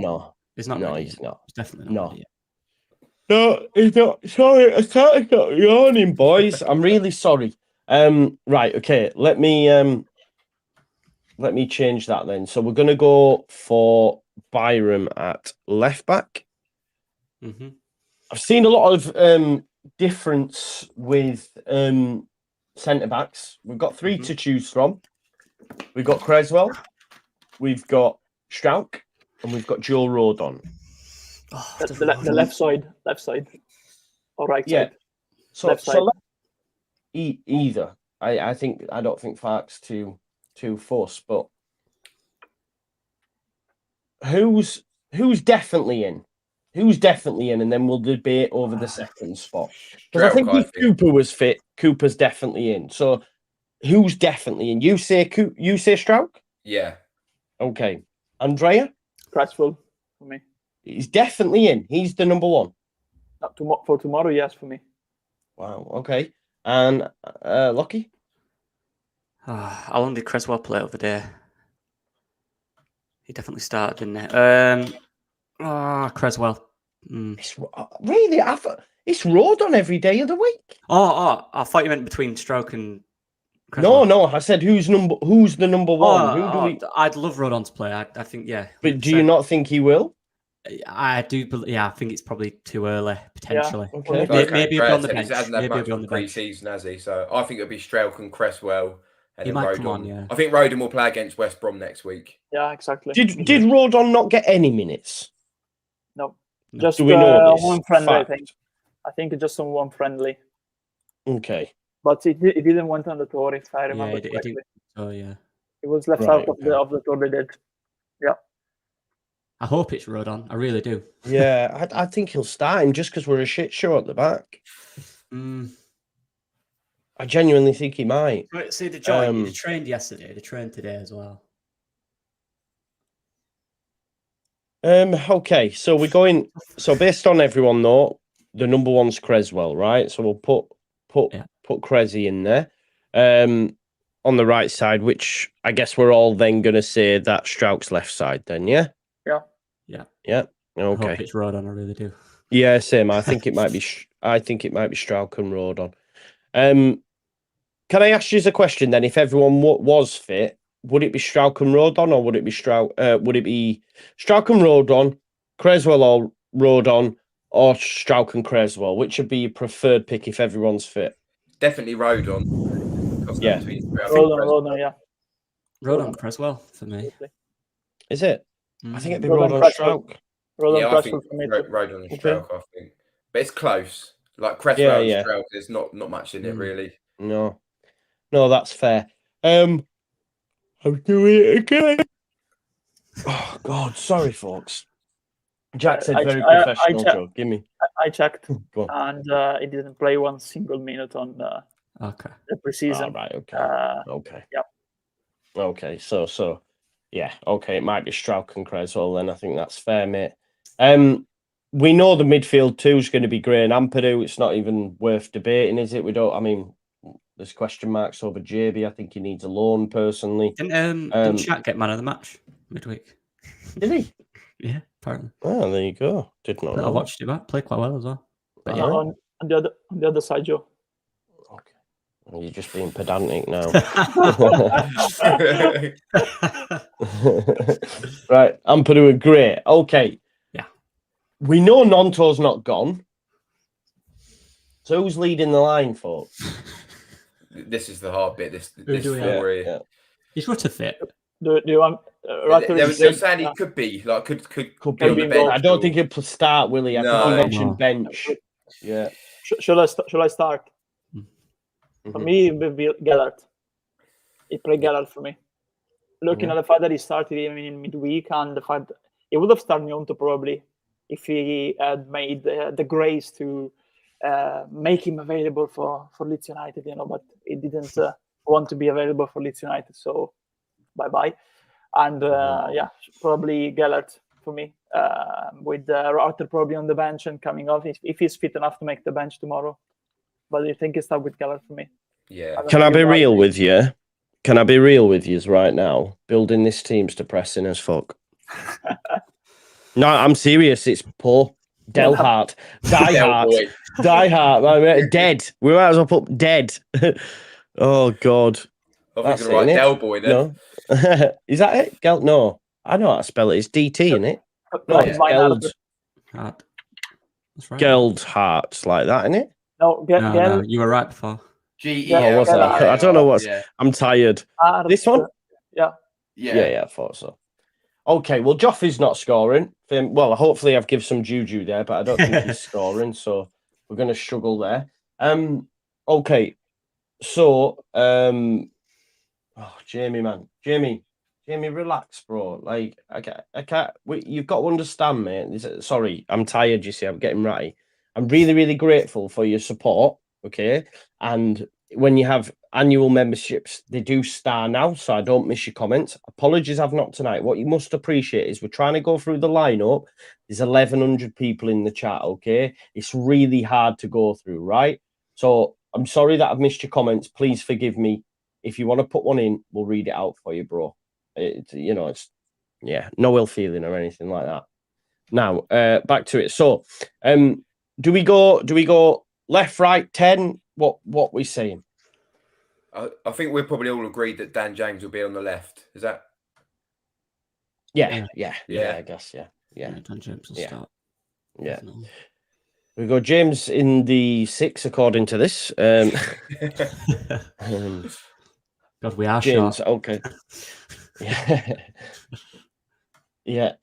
Speaker 1: No, he's not.
Speaker 4: He's definitely not. Ready yet.
Speaker 1: No, he's not. Sorry, I started yawning, boys. I'm really sorry. Right, okay. Let me change that then. So we're gonna go for Byram at left back.
Speaker 4: Mm-hmm.
Speaker 1: I've seen a lot of difference with centre backs. We've got three to choose from. We've got Creswell, we've got Strauch, and we've got Joe Rodon.
Speaker 3: Oh, the left side, or right side.
Speaker 1: So either. I don't think Fark's too fussed, but who's definitely in? Who's definitely in, and then we'll debate over the second spot. Because I think if Cooper was fit, Cooper's definitely in. So who's definitely in? You say Strauch?
Speaker 2: Yeah.
Speaker 1: Okay. Andrea?
Speaker 3: Creswell for me.
Speaker 1: He's definitely in. He's the number one.
Speaker 3: For tomorrow, yes, for me.
Speaker 1: Wow. Okay. And Lockie?
Speaker 4: How long did Creswell play over there? He definitely started, didn't he? Creswell.
Speaker 1: It's, really? It's Rodon every day of the week.
Speaker 4: I thought you meant between Strauch and Creswell.
Speaker 1: No. I said who's the number one? Who do we?
Speaker 4: I'd love Rodon to play. I think, yeah.
Speaker 1: But do you not think he will?
Speaker 4: I do. I think it's probably too early potentially.
Speaker 3: Yeah, okay.
Speaker 4: Maybe he'll be on the bench.
Speaker 2: He hasn't had much of pre-season, has he? So I think it'll be Strauch and Cresswell. And
Speaker 4: he might
Speaker 2: Rodon.
Speaker 4: Come on, yeah.
Speaker 2: I think Rodon will play against West Brom next week.
Speaker 3: Yeah, exactly.
Speaker 1: Did Rodon not get any minutes?
Speaker 3: No. Just
Speaker 1: do we know this?
Speaker 3: One friendly,
Speaker 1: Fact.
Speaker 3: I think it's just on one friendly.
Speaker 1: Okay.
Speaker 3: But it didn't went on the tour, if I remember correctly.
Speaker 4: Yeah.
Speaker 3: It was left out of the tour they did. Yeah.
Speaker 4: I hope it's Rodon. I really do.
Speaker 1: Yeah, I think he'll start him just because we're a shit show at the back. I genuinely think he might.
Speaker 4: But see, they trained yesterday. They trained today as well.
Speaker 1: Okay, so we're going. So based on everyone though, the number one's Creswell, right? So we'll put Cressy in there, on the right side, which I guess we're all then going to say that Strauch's left side. Then, yeah. Okay.
Speaker 4: I hope it's Rodon. I really do.
Speaker 1: Yeah, same. I think it might be. I think it might be Strauch and Rodon. Can I ask you a question then? If everyone was fit, would it be Strauch and Rodon, or would it be Strauch and Rodon, Creswell or Rodon, or Strauch and Creswell? Which would be your preferred pick if everyone's fit?
Speaker 2: Definitely Rodon.
Speaker 1: Yeah.
Speaker 3: Rodon, yeah.
Speaker 4: Rodon Creswell for me.
Speaker 1: Is it? I think it'd be Rodon Strauch.
Speaker 2: I think Rodon and Strauch, I think. But it's close. Like Creswell and Strauch, there's not much in it, really.
Speaker 1: No, that's fair. I'm doing it again. Oh, God. Sorry, folks. Jack said very professional, Joe. Give me.
Speaker 3: I checked, and he didn't play one single minute on the preseason.
Speaker 1: Oh, right, okay. Okay.
Speaker 3: Yep.
Speaker 1: Okay, so, yeah, okay, it might be Strauch and Creswell then. I think that's fair, mate. We know the midfield too is going to be Gray and Ampadu. It's not even worth debating, is it? There's question marks over JB. I think he needs a loan, personally.
Speaker 4: Didn't Shaq get man of the match midweek?
Speaker 1: Did he?
Speaker 4: Yeah, apparently.
Speaker 1: Oh, there you go. Did not know.
Speaker 4: I watched him play quite well as well. But
Speaker 3: on the other side, Joe.
Speaker 1: Okay. Well, you're just being pedantic now. Right, Ampadu and Gray. Okay.
Speaker 4: Yeah.
Speaker 1: We know Nonto's not gone. So who's leading the line, folks?
Speaker 2: This is the hard bit. This story.
Speaker 4: Yeah. He's got to fit.
Speaker 3: Do you want?
Speaker 2: They were saying he could be like could be on the bench.
Speaker 1: I don't think he'll start, will he? I think he mentioned bench. Yeah.
Speaker 3: Shall I start? For me, it would be Gellert. He played Gellert for me. Looking at the fact that he started even in midweek, and the fact that he would have started Nyonto probably if he had made the grace to make him available for Leeds United, but he didn't want to be available for Leeds United, so bye-bye. And probably Gellert for me, with Arthur probably on the bench and coming off if he's fit enough to make the bench tomorrow. But I think it's stuck with Gellert for me.
Speaker 2: Yeah.
Speaker 1: Can I be real with you? Can I be real with you right now? Building this team's depressing as fuck. No, I'm serious. It's poor. Delhart. Die Hard. Dead. We might as well put dead. Oh, God.
Speaker 2: I think you're right. Del Boy then.
Speaker 1: No. Is that it? No. I know how to spell it. It's DT, isn't it? No, it's Geld.
Speaker 4: That's right.
Speaker 1: Geldhart, like that, isn't it?
Speaker 3: No,
Speaker 4: no, you were right before.
Speaker 1: Was it? I don't know what's. I'm tired. This one?
Speaker 3: Yeah,
Speaker 1: I thought so. Okay, well, Joffrey's not scoring. Well, hopefully I've given some juju there, but I don't think he's scoring, so we're going to struggle there. Okay, so, Jamie, man. Jamie, relax, bro. Like, I can't. You've got to understand, mate. Sorry, I'm tired, you see, I'm getting ratty. I'm really, really grateful for your support, okay? And when you have annual memberships, they do star now, so I don't miss your comments. Apologies, I've not tonight. What you must appreciate is we're trying to go through the lineup. There's 1,100 people in the chat, okay? It's really hard to go through, right? So I'm sorry that I've missed your comments. Please forgive me. If you want to put one in, we'll read it out for you, bro. It's no ill feeling or anything like that. Now, back to it. So, do we go left, right, 10? What we saying?
Speaker 2: I think we're probably all agreed that Dan James will be on the left. Is that?
Speaker 1: Yeah, I guess, yeah.
Speaker 4: Dan James will start.
Speaker 1: Yeah. We go James in the 6, according to this. God,
Speaker 4: we are
Speaker 1: James,
Speaker 4: short.
Speaker 1: okay. Yeah.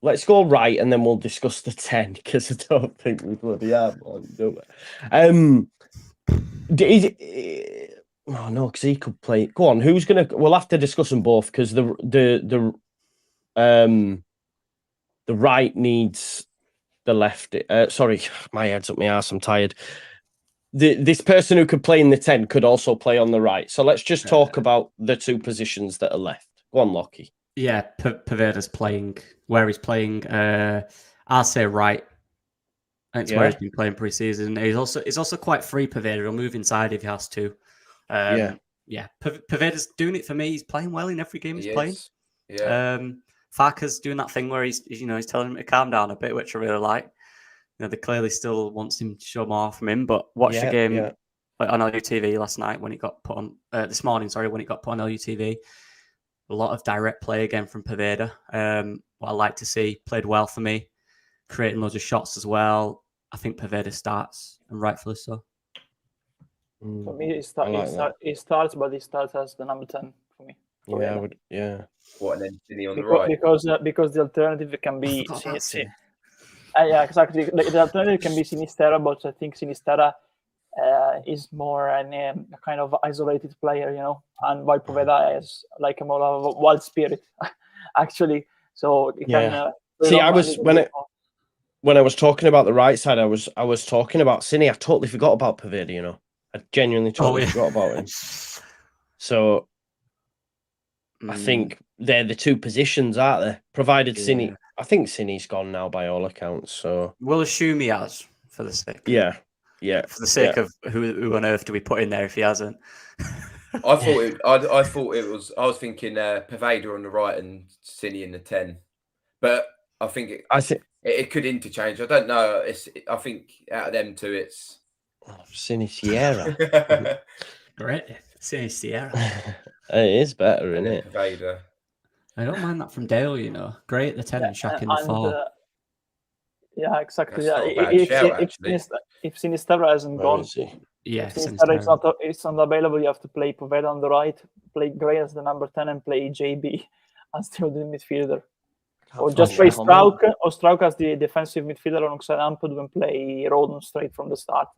Speaker 1: Let's go right, and then we'll discuss the 10, because I don't think we bloody have one, do we? Oh no, because he could play. Go on, who's gonna? We'll have to discuss them both, because the right needs the left. Sorry, my head's up my arse. I'm tired. This person who could play in the 10 could also play on the right. So let's just talk about the two positions that are left. Go on, Lockie.
Speaker 4: Yeah, Paveda's playing where he's playing. I'll say right. That's where he's been playing pre-season. He's also quite free, Paveda. He'll move inside if he has to. Paveda's doing it for me. He's playing well in every game he's playing.
Speaker 2: Yeah.
Speaker 4: Farker's doing that thing where he's telling him to calm down a bit, which I really like. they clearly still wants him to show more from him. But watch the game on LUTV last night when it got put on. This morning, sorry, when it got put on LUTV. A lot of direct play again from Poveda. What I like to see, played well for me, creating loads of shots as well. I think Poveda starts, and rightfully so.
Speaker 3: For me, he starts, but he starts as the number 10 for me.
Speaker 1: Yeah, I would. Yeah.
Speaker 2: What, and then Cini on the right?
Speaker 3: Because the alternative can be yeah, exactly. The alternative can be Sinisterra, but I think Sinisterra is more a kind of isolated player, you know, and while Poveda is like a more of a wild spirit, actually. So it can.
Speaker 1: See, I was when I was talking about the right side, I was talking about Cini. I totally forgot about Poveda. You know, I genuinely totally forgot about him. So I think they're the two positions, aren't they? Provided Cini, I think Cini's gone now by all accounts. So
Speaker 4: we'll assume he has for the sake.
Speaker 1: Yeah.
Speaker 4: For the sake of who on earth do we put in there if he hasn't?
Speaker 2: I thought it was. I was thinking Poveda on the right and Cini in the 10, but I think it could interchange. I don't know. I think out of them two, it's
Speaker 1: Cini Sierra.
Speaker 4: Great, Cini Sierra.
Speaker 1: It is better, isn't it?
Speaker 2: Poveda.
Speaker 4: I don't mind that from Dale. You know, great the 10 and Shaq in the 4.
Speaker 3: Yeah, exactly. If Sinisterra hasn't gone,
Speaker 4: if
Speaker 3: Sinisterra it's not available, you have to play Poveda on the right, play Gray as the number 10, and play JB as the midfielder. Or just play Strauk as the defensive midfielder alongside Ampadu and play Roden straight from the start.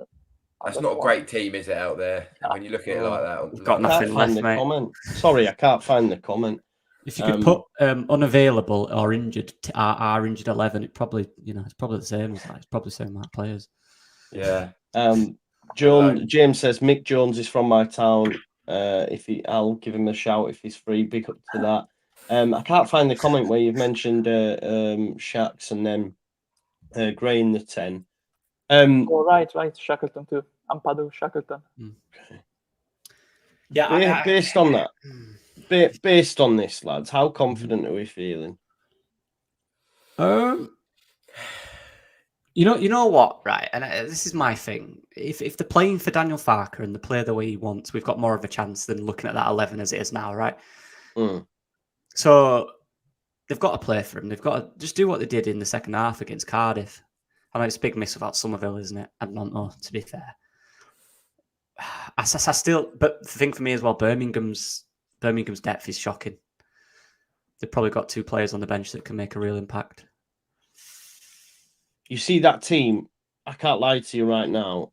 Speaker 2: That's not a great team, is it, out there? When you look at it like that.
Speaker 4: We've got nothing left, mate.
Speaker 1: Sorry, I can't find the comment.
Speaker 4: If you could put unavailable or injured, our injured 11, it's probably the same. It's probably the same amount of players.
Speaker 2: Yeah.
Speaker 1: James says Mick Jones is from my town. I'll give him a shout if he's free. Big up to that. I can't find the comment where you've mentioned Shaqs and then Gray in the 10.
Speaker 3: Right. Shackleton too. Ampadu, Shackleton.
Speaker 1: Okay. Yeah. Based on that. Based on this, lads, how confident are we feeling?
Speaker 4: You know what, right? And this is my thing. If they're playing for Daniel Farker and they play the way he wants, we've got more of a chance than looking at that 11 as it is now, right? So they've got to play for him. They've got to just do what they did in the second half against Cardiff. I know it's a big miss without Somerville, isn't it? And Monto, to be fair. I still, but the thing for me as well, Birmingham's depth is shocking. They've probably got 2 players on the bench that can make a real impact.
Speaker 1: You see that team, I can't lie to you right now,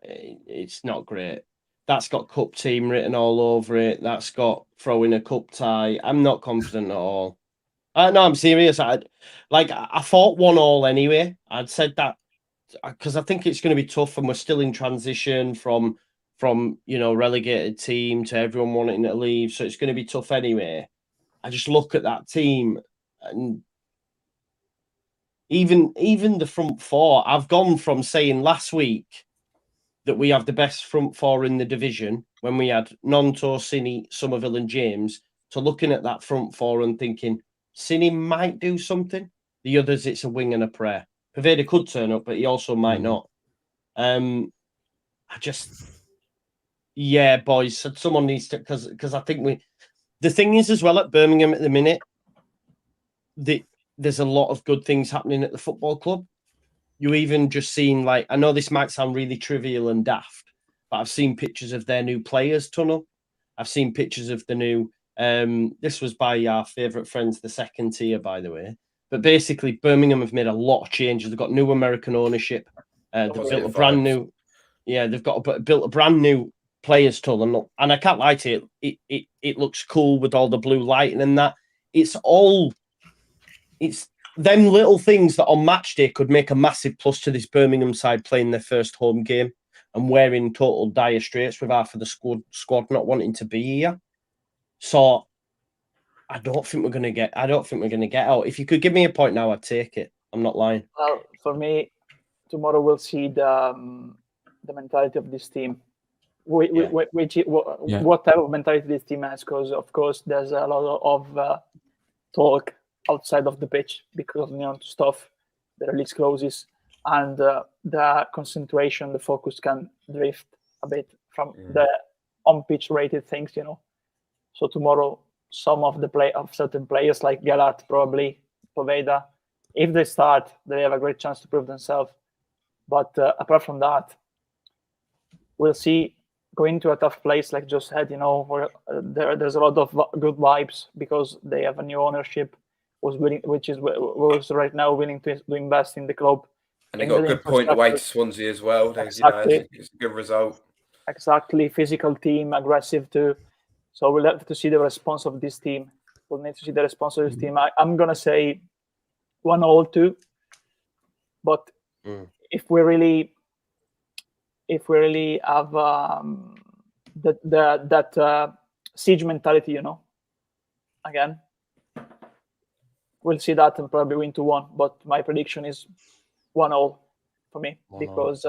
Speaker 1: it's not great. That's got cup team written all over it. That's got throwing a cup tie. I'm not confident at all. No, I'm serious. I thought 1-1 anyway. I'd said that because I think it's going to be tough and we're still in transition from relegated team to everyone wanting to leave. So it's going to be tough anyway. I just look at that team and even the front 4, I've gone from saying last week that we have the best front 4 in the division when we had Gnonto, Cini, Somerville and James, to looking at that front 4 and thinking Cini might do something. The others, it's a wing and a prayer. Poveda could turn up, but he also might not. Yeah, boys, someone needs to, because I think the thing is as well at Birmingham at the minute, there's a lot of good things happening at the football club. You even just seen, like, I know this might sound really trivial and daft, but I've seen pictures of their new players tunnel. I've seen pictures of the new, this was by our favourite friends, the second tier, by the way. But basically, Birmingham have made a lot of changes. They've got new American ownership. They've built a brand new, they've built a brand new players tunnel. And I can't lie to you, it looks cool with all the blue lighting and that. It's them little things that on match day could make a massive plus to this Birmingham side playing their first home game and wearing total dire straits with half of the squad not wanting to be here. So I don't think we're going to get out. If you could give me a point now, I'd take it. I'm not lying.
Speaker 3: Well, for me, tomorrow we'll see the mentality of this team. What type of mentality this team has, because of course there's a lot of talk outside of the pitch because of stuff, the release clauses, and the concentration, the focus can drift a bit from the on-pitch rated things, So tomorrow, some of certain players like Gellert, probably Poveda, if they start, they have a great chance to prove themselves. But apart from that, we'll see. Going to a tough place like Joe said, where there's a lot of good vibes because they have a new ownership was right now willing to invest in the club.
Speaker 2: And they got a good point away to Swansea as well.
Speaker 3: Exactly.
Speaker 2: It's a good result.
Speaker 3: Exactly. Physical team, aggressive too. So we'll have to see the response of this team. We'll need to see the response of this team. I'm going to say 1-1 too. But if we really have that siege mentality, again, we'll see that and probably win 2-1. But my prediction is 1-1 for me because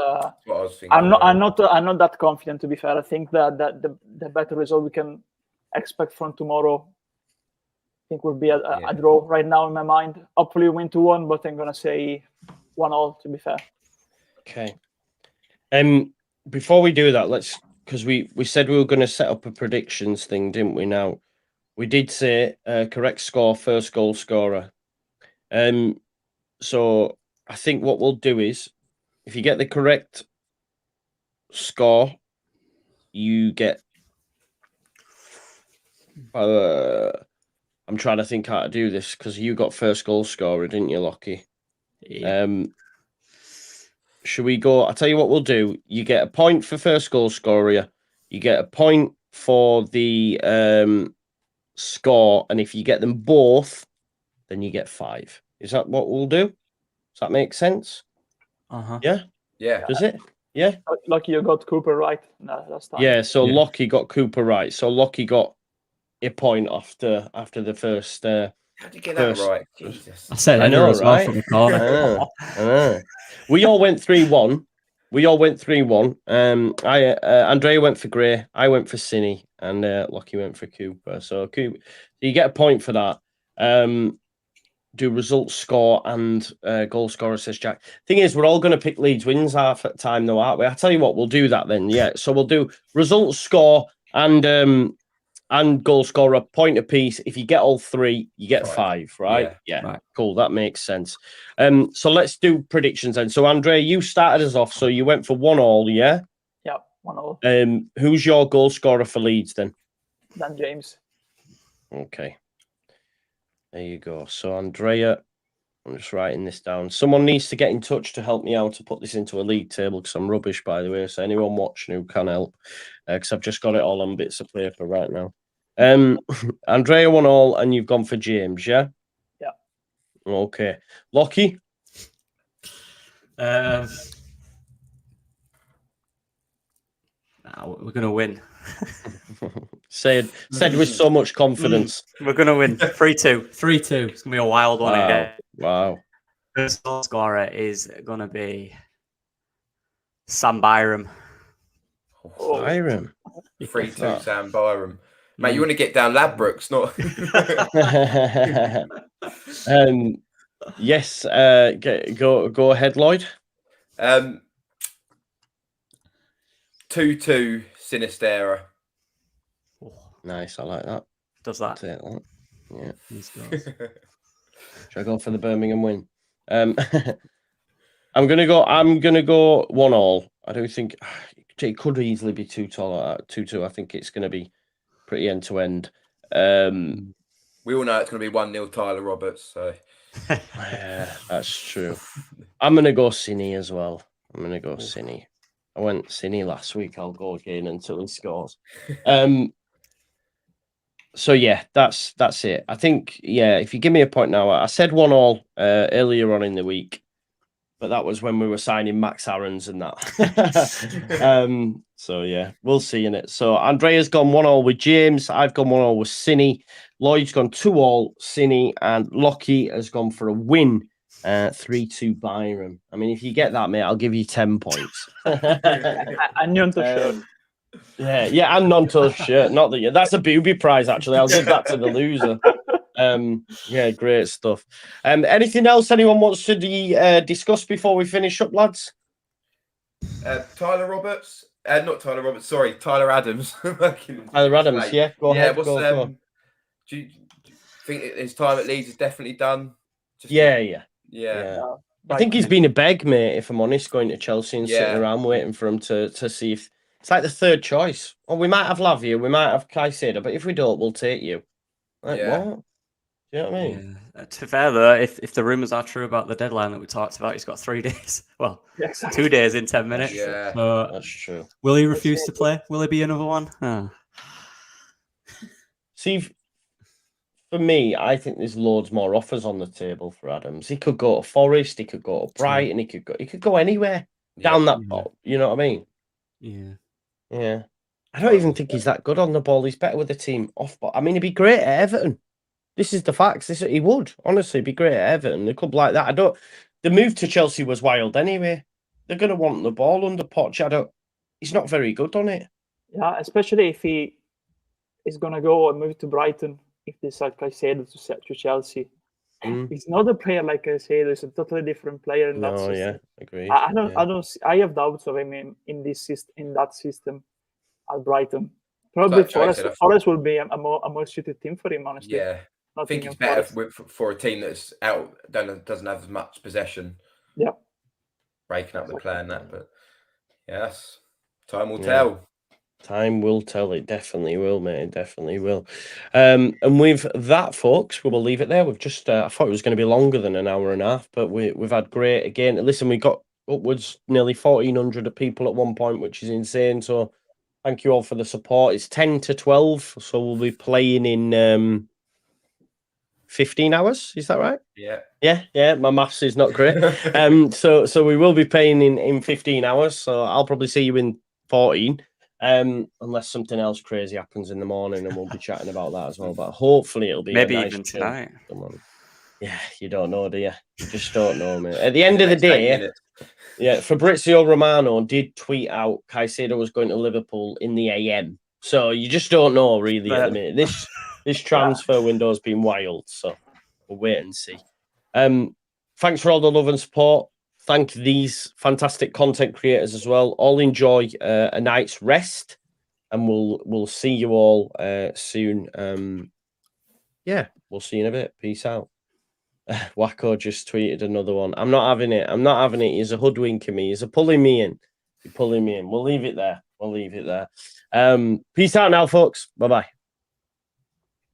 Speaker 3: I'm not that confident, to be fair. I think that the better result we can expect from tomorrow, I think, will be a draw right now in my mind. Hopefully win 2-1, but I'm gonna say 1-1 to be fair.
Speaker 1: Okay. Before we do that, because we said we were going to set up a predictions thing, didn't we? Now we did say correct score, first goal scorer. So I think what we'll do is, if you get the correct score, you get. I'm trying to think how to do this because you got first goal scorer, didn't you, Lockie?
Speaker 4: Yeah.
Speaker 1: Should we go? I'll tell you what we'll do. You get a point for first goal scorer. You get a point for the score, and if you get them both, then you get 5. Is that what we'll do? Does that make sense? Yeah.
Speaker 2: Yeah.
Speaker 1: Does it? Yeah.
Speaker 3: Lucky you got Cooper right last time.
Speaker 1: Yeah. So Lockie got Cooper right. So Lockie got a point after the first.
Speaker 2: How did you get that right? Jesus.
Speaker 4: I said
Speaker 1: I know,
Speaker 4: as well
Speaker 1: right?
Speaker 4: from the corner.
Speaker 1: I know. We all went 3-1. Andrea went for Gray. I went for Cine, and Lockie went for Cooper. So Cooper, you get a point for that. Do results, score, and goal scorer, says Jack. Thing is, we're all going to pick Leeds wins half at time, though, aren't we? I'll tell you what, we'll do that then. Yeah. So we'll do results, score, and goal scorer, point apiece. If you get all 3, you get 5, right? Yeah.
Speaker 4: Right.
Speaker 1: Cool. That makes sense. So let's do predictions then. So Andrea, you started us off. So you went for 1-1, yeah?
Speaker 3: Yeah, 1-1.
Speaker 1: Who's your goal scorer for Leeds then?
Speaker 3: Dan James.
Speaker 1: Okay. There you go. So Andrea, I'm just writing this down. Someone needs to get in touch to help me out to put this into a league table because I'm rubbish, by the way. So anyone watching who can help, because I've just got it all on bits of paper right now. Andrea 1-1, and you've gone for James, yeah?
Speaker 3: Yeah.
Speaker 1: Okay. Lockie?
Speaker 4: We're going to win.
Speaker 1: Said with so much confidence.
Speaker 4: We're going to win 3-2. 3-2. It's going to be a wild one again.
Speaker 1: Wow.
Speaker 4: First goal scorer is going to be Sam Byram.
Speaker 1: Byram.
Speaker 2: 3-2 Sam Byram. Mate, you want to get down Ladbrokes, not...
Speaker 1: Yes, go ahead, Lloyd.
Speaker 2: 2-2 Sinistera.
Speaker 1: Nice, I like that.
Speaker 4: Does that?
Speaker 1: Yeah. Should I go for the Birmingham win? I'm gonna go 1-1. I don't think it could easily be 2-2. I think it's gonna be pretty end to end.
Speaker 2: We all know it's gonna be 1-0 Tyler Roberts. So
Speaker 1: yeah, that's true. I'm gonna go Cine as well. I'm gonna go Cine. I went Cine last week. I'll go again until he scores. So yeah, that's it. I think if you give me a point now, I said 1-1 earlier on in the week, but that was when we were signing Max Aarons and that. So yeah, we'll see in it. So Andrea's gone 1-1 with James. I've gone 1-1 with Cine. Lloyd's gone 2-2 Cine, and Lockie has gone for a win. 3-2 Byram. I mean, if you get that, mate, I'll give you 10 points.
Speaker 3: And you're shirt.
Speaker 1: Yeah, and non-touch shirt. Not that that's a booby prize, actually. I'll give that to the loser. Yeah, great stuff. Anything else anyone wants to discuss before we finish up, lads?
Speaker 2: Tyler Roberts. Not Tyler Roberts. Sorry, Tyler Adams.
Speaker 1: Tyler Adams. Yeah, go ahead. Go.
Speaker 2: Do you think his time at Leeds is definitely done?
Speaker 1: Yeah. I think he's been a beg, mate, if I'm honest, going to Chelsea and sitting around waiting for him to see if it's like the third choice. Or we might have Lavia, we might have Caicedo, but if we don't, we'll take you. Like, what? Do you know what I mean?
Speaker 4: Yeah. To be fair, though, if the rumours are true about the deadline that we talked about, he's got 3 days. Well, 2 days in 10 minutes.
Speaker 2: Yeah,
Speaker 4: so
Speaker 1: that's true.
Speaker 4: Will he refuse to play? Will he be another one? Oh.
Speaker 1: See, for me, I think there's loads more offers on the table for Adams. He could go to Forest, he could go to Brighton, he could go anywhere down that ball. You know what I mean? Yeah. I don't even think he's that good on the ball. He's better with the team off ball. I mean, he'd be great at Everton. This is the facts. He would honestly be great at Everton. A club like that. The move to Chelsea was wild anyway. They're going to want the ball under Poch. He's not very good on it.
Speaker 3: Yeah, especially if he is going to go and move to Brighton. If this like Caicedo to Chelsea, he's not a player like Caicedo. He's a totally different player in that system.
Speaker 1: Yeah, agreed.
Speaker 3: I have doubts of him in that system at Brighton. Probably Forest will be a more suited team for him, honestly.
Speaker 2: Yeah. I think it's better for a team that's out, doesn't have as much possession.
Speaker 3: Yeah.
Speaker 2: Breaking up the play and that. But yes, time will tell.
Speaker 1: Time will tell. It definitely will, mate. It definitely will. And with that, folks, we will leave it there. We've just, I thought it was going to be longer than an hour and a half, but we've had great, again, listen, we got upwards nearly 1,400 people at one point, which is insane. So thank you all for the support. It's 10 to 12, so we'll be playing in 15 hours. Is that right? Yeah. My maths is not great. So we will be playing in 15 hours. So I'll probably see you in 14, unless something else crazy happens in the morning, and we'll be chatting about that as well. But hopefully it'll be
Speaker 4: maybe
Speaker 1: a nice
Speaker 4: even tonight.
Speaker 1: Yeah, you don't know, do you? You just don't know, mate. At the end of the day, Fabrizio Romano did tweet out Caicedo was going to Liverpool in the AM. So you just don't know really at the minute. This transfer window's been wild, so we'll wait and see. Thanks for all the love and support. Thank these fantastic content creators as well. All enjoy a night's rest, and we'll see you all soon. We'll see you in a bit. Peace out. Wacko just tweeted another one. I'm not having it. He's a hoodwinking me. He's pulling me in. We'll leave it there. Peace out now, folks. Bye-bye.